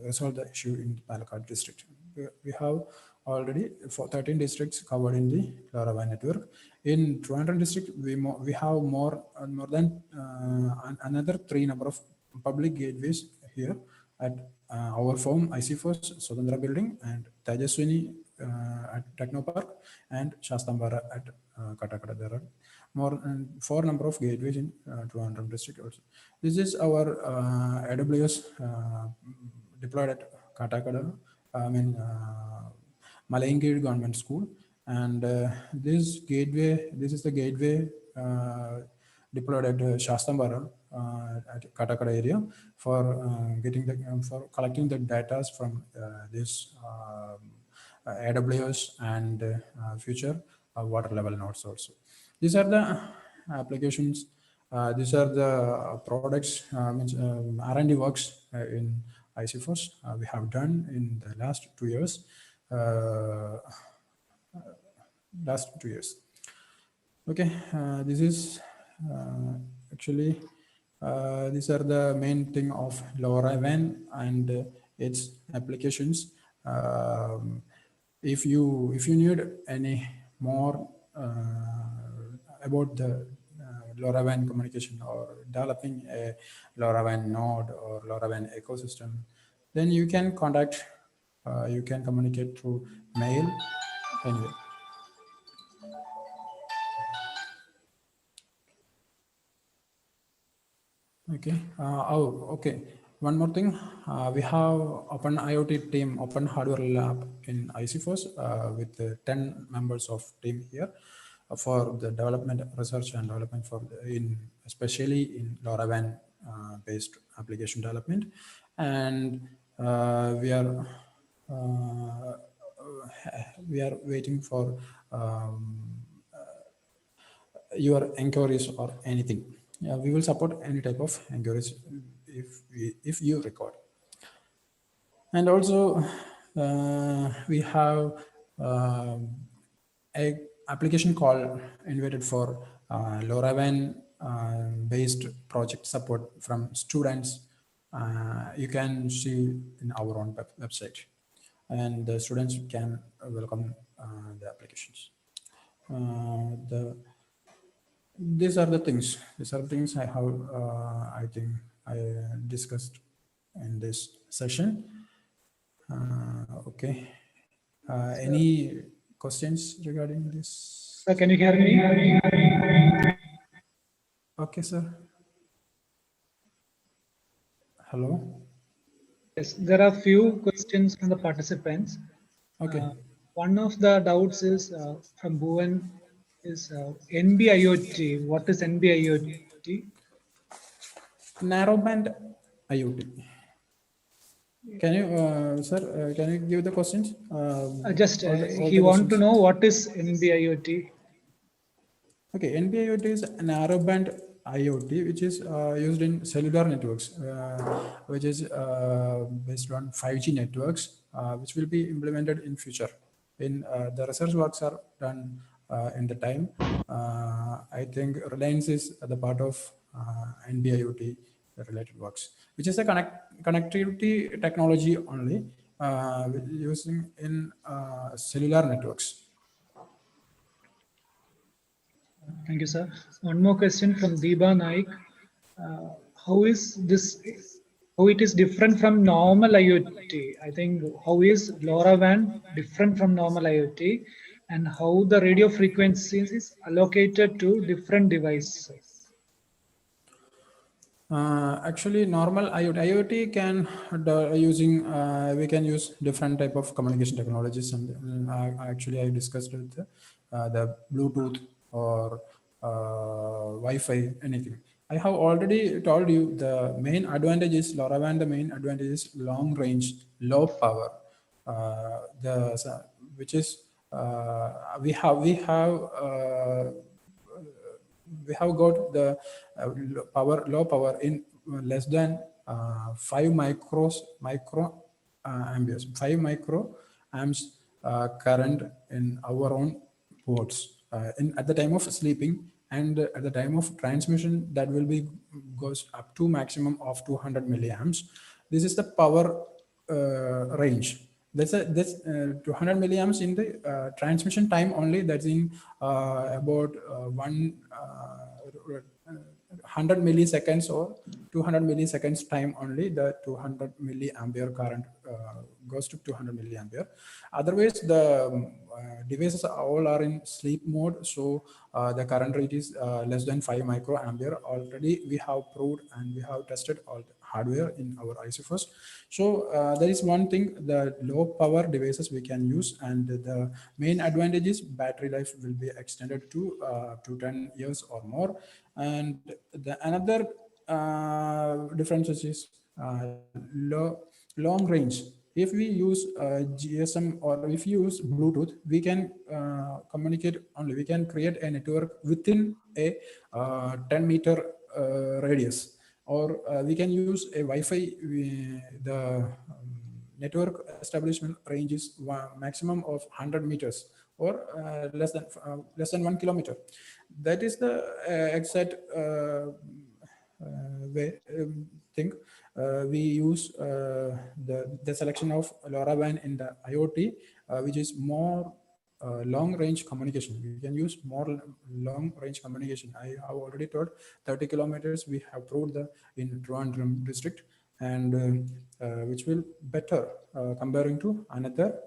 resolve the issue in Palakkad district. We have already for 13 districts covered in the LoRaWAN network. In Trivandrum district, we have more than another 3 number of public gateways here at our firm IC Force Sudandra building, and Tejaswini at Technopark, and Shastambara at Katakada. There are more than 4 number of gateways in Trivandrum district also. This is our AWS deployed at Katakada, Malayangir Government School, and this is the gateway deployed at Shastambara at Katakada area for getting for collecting the data from this AWS and future water level nodes also. These are the applications. These are the products, means R&D works in IC4s we have done in the last 2 years. Okay, this is actually these are the main thing of LoRaWAN and its applications. If you need any more about the LoRaWAN communication or developing a LoRaWAN node or LoRaWAN ecosystem, then you can contact. You can communicate through mail anyway. Okay. Okay. One more thing. We have open IoT team, open hardware lab in IC4s with 10 members of team here for the development, research and development especially in LoRaWAN based application development. And we are waiting for your inquiries or anything. We will support any type of inquiries if you record. And also we have a application call invited for LoRaWAN based project support from students. You can see in our own website, and the students can welcome the applications. These are the things. These are things I have. I think I discussed in this session. Okay. Any questions regarding this? Sir, can you hear me? Okay, sir. Hello. Yes, there are few questions from the participants. Okay. One of the doubts is from Bhuvan is NB-IoT. What is NB-IoT? Narrowband IoT. Can you, sir, can you give the questions? Just All he the want to questions. know what is NB-IoT. Okay, NB-IoT is a narrowband IoT, which is used in cellular networks, which is based on 5G networks, which will be implemented in future. In the research works are done in the time. I think Reliance is the part of NB-IoT related works, which is a connectivity technology only using in cellular networks. Thank you, sir. One more question from Deepa Naik. How is this? How it is different from normal IoT? I think how is LoRaWAN different from normal IoT, and how the radio frequencies is allocated to different devices? Actually, normal IoT can using we can use different type of communication technologies, and actually I discussed with the Bluetooth or Wi-Fi, anything. I have already told you the main advantage is LoRaWAN. The main advantage is long range, low power. Which is we have got the low power in less than 5 micro amperes, 5 micro amps current in our own ports in at the time of sleeping, and at the time of transmission that will be goes up to maximum of 200 milliamps. This is the power range. That's 200 milliamps in the transmission time only. That's in about 100 milliseconds or 200 milliseconds time only. The 200 milliampere current goes to 200 milliampere. Otherwise, the devices all are in sleep mode, so the current rate is less than 5 microampere. Already we have proved and we have tested all the hardware in our IC first. So there is one thing, the low power devices we can use, and the main advantage is battery life will be extended to 10 years or more. And the another differences is long range. If we use GSM or if you use Bluetooth, we can communicate only. We can create a network within a 10-meter radius, or we can use a Wi-Fi. The network establishment range is maximum of 100 meters, or less than 1 kilometer. That is the exact way thing. We use the selection of LoRaWAN in the IoT, which is more long range communication. We can use more long range communication. I have already told 30 kilometers we have proved in Trivandrum district, and which will better comparing to another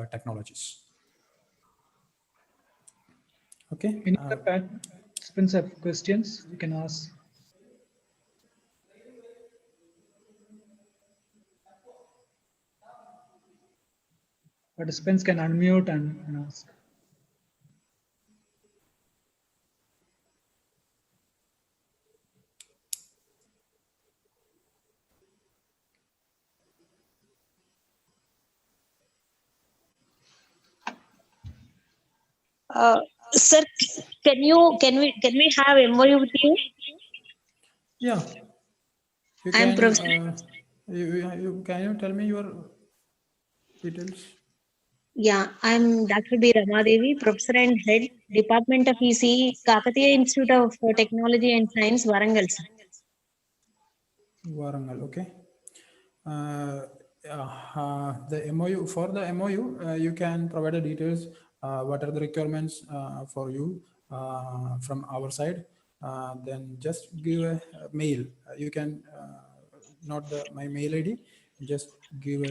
technologies. Okay. Any other participants have questions? You can ask. Participants can unmute and ask. Sir, can we have MOU with you? Yeah, you I am can. Professor. Can you tell me your details? Yeah, I'm Dr. B. Ramadevi, Professor and Head, Department of ECE, Kakatiya Institute of Technology and Science, Warangal. Sir. Warangal, okay. The MOU, for the MOU, you can provide the details. What are the requirements for you from our side? Then just give a mail. You can not my mail ID. Just give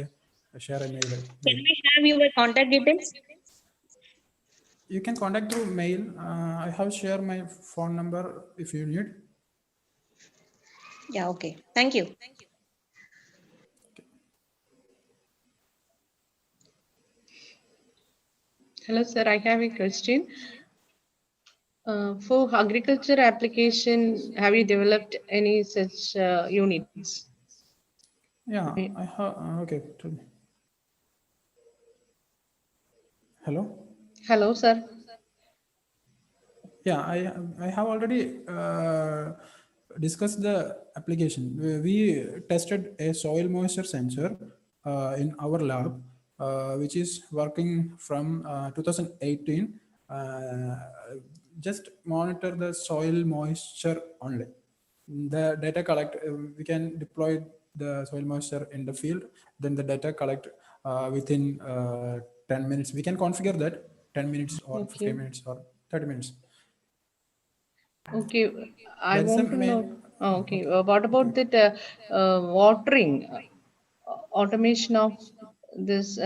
share a mail. Can we have your contact details? You can contact through mail. I have shared my phone number if you need. Yeah, okay. Thank you. Hello, sir. I have a question. For agriculture application, have you developed any such units? Yeah, Okay. I have. Okay, tell me. Hello. Hello, sir. Yeah, I have already discussed the application. We tested a soil moisture sensor in our lab, which is working from 2018. Uh, just monitor the soil moisture only. The data collect, we can deploy the soil moisture in the field, then the data collect within 10 minutes. We can configure that 10 minutes or 15 Okay. minutes or 30 minutes. Okay. I That is the want to know. main. Oh, okay. Okay. What Okay. about that watering automation of this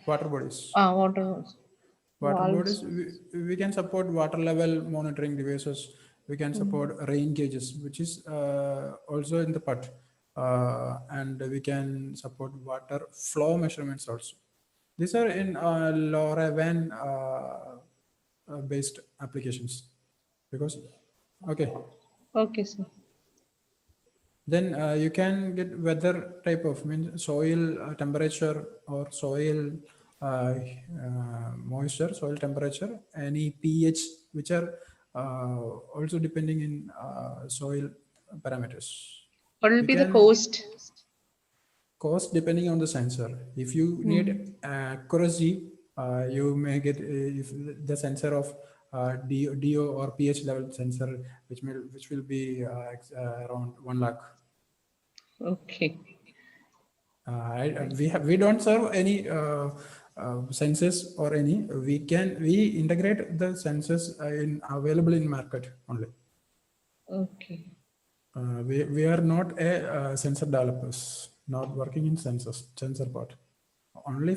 Water bodies. water Water valves? bodies, we can support water level monitoring devices. We can support rain gauges, which is also in the PUT. And we can support water flow measurements also. These are in LoRaWAN based applications. Because, okay. Okay, sir. Then you can get weather type of soil temperature or soil moisture, soil temperature, any pH, which are also depending in soil parameters. What will We be the can cost? cost depending on the sensor. If you need accuracy, you may get if the sensor of DO or pH level sensor, which will be around 1 lakh. Okay. We don't serve any sensors or any. We integrate the sensors in available in market only. Okay. We are not a sensor developers, not working in sensor part. Only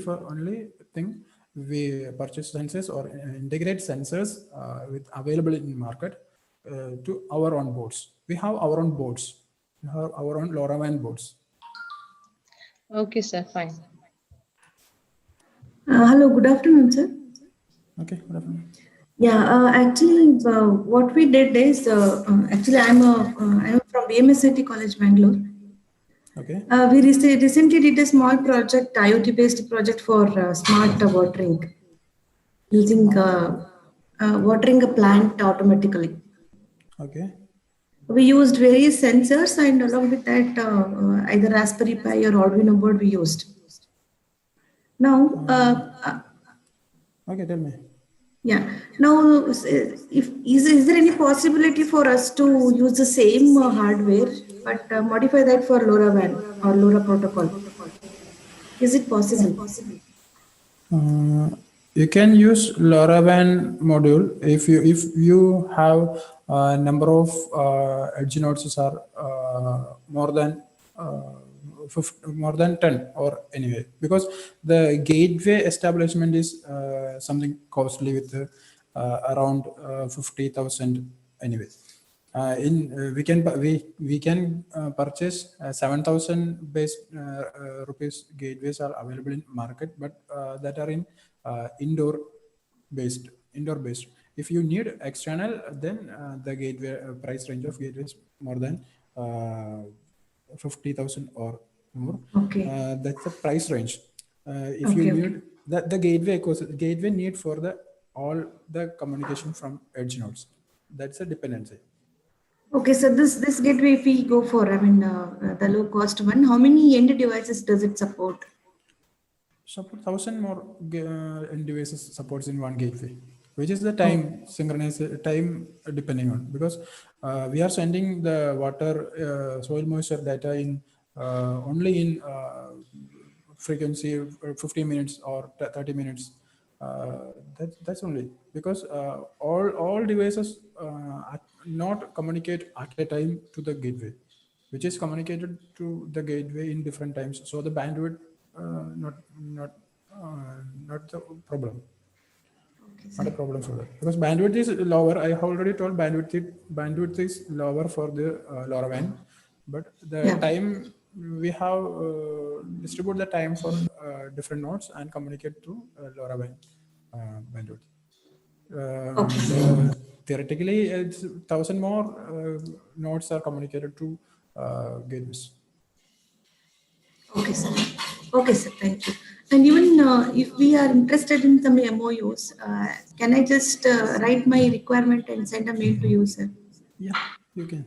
thing we purchase sensors or integrate sensors with available in market to our own boards. We have our own boards. We have our own LoRaWAN boards. Okay, sir. Fine. Hello, good afternoon, sir. Okay, good afternoon. Yeah, actually, what we did is actually I'm from BMSIT College, Bangalore. Okay. We recently did a small project, IoT-based project for smart watering, using watering a plant automatically. Okay. We used various sensors, and along with that, either Raspberry Pi or Arduino board we used. Now, Okay, tell me. yeah. Now, is there any possibility for us to use the same hardware but modify that for LoRaWAN or LoRa protocol? Is it possible? Uh, you can use LoRaWAN module if you have a number of edge nodes are more than 10 or anyway, because the gateway establishment is something costly with around 50,000 anyway. We can purchase 7,000 base rupees gateways are available in market, but that are in indoor based. If you need external, then the gateway price range of gateways more than 50,000 or more. Okay. That's the price range. If you Okay. need the gateway need for the all the communication from edge nodes. That's a dependency. Okay. So this gateway, if we go for, the low cost one, how many end devices does it support? Support 1,000 more end devices supports in one gateway, which is the time synchronized time depending on, because we are sending the water soil moisture data in only in frequency 15 minutes or 30 minutes. That's only because all devices not communicate at a time to the gateway, which is communicated to the gateway in different times. So the bandwidth not the problem. Not a problem for that, because bandwidth is lower. I have already told bandwidth is lower for the LoRaWAN, but the Yeah. time we have distribute the time for different nodes and communicate to LoRaWAN bandwidth. Theoretically, it's 1,000 more nodes are communicated to gateways. Okay, sir. Okay, sir. Thank you. And even if we are interested in some MOUs, can I just write my requirement and send a mail to you, sir? Yeah, you can.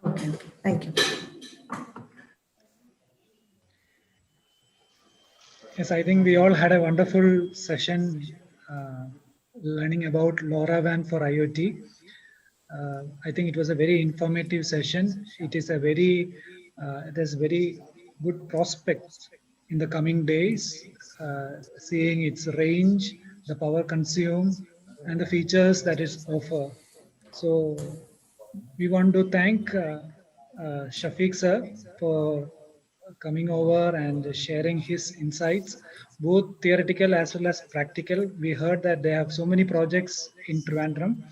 Okay. Okay. Thank you. Yes, I think we all had a wonderful session learning about LoRaWAN for IoT. I think it was a very informative session. There's very good prospects in the coming days, seeing its range, the power consumed, and the features that it offer. So we want to thank Shafiq sir for coming over and sharing his insights, both theoretical as well as practical. We heard that they have so many projects in Trivandrum,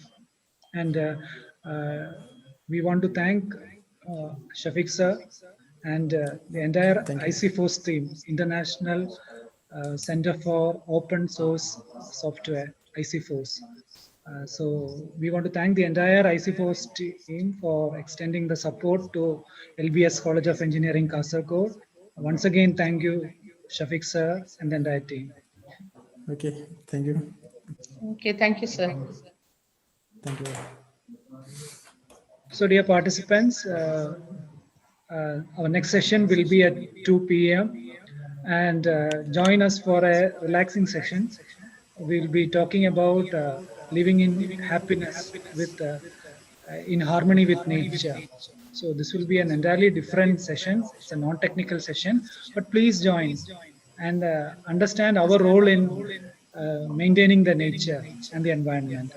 and we want to thank Shafiq sir and the entire Thank you. IC Force team, International Center for Open Source Software, IC Force. So we want to thank the entire IC Force team for extending the support to LBS College of Engineering, Kasaragod. Once again, thank you, Shafiq sir and the entire team. Okay, thank you. Okay, thank you, sir. Thank you. So dear participants, our next session will be at 2 p.m. and join us for a relaxing session. We'll be talking about living in happiness with in harmony with nature. So this will be an entirely different session. It's a non-technical session, but please join and understand our role in maintaining the nature and the environment.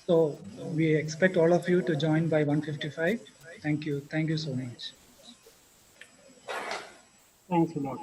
So we expect all of you to join by 1:55. Thank you. Thank you so much. Thanks a lot.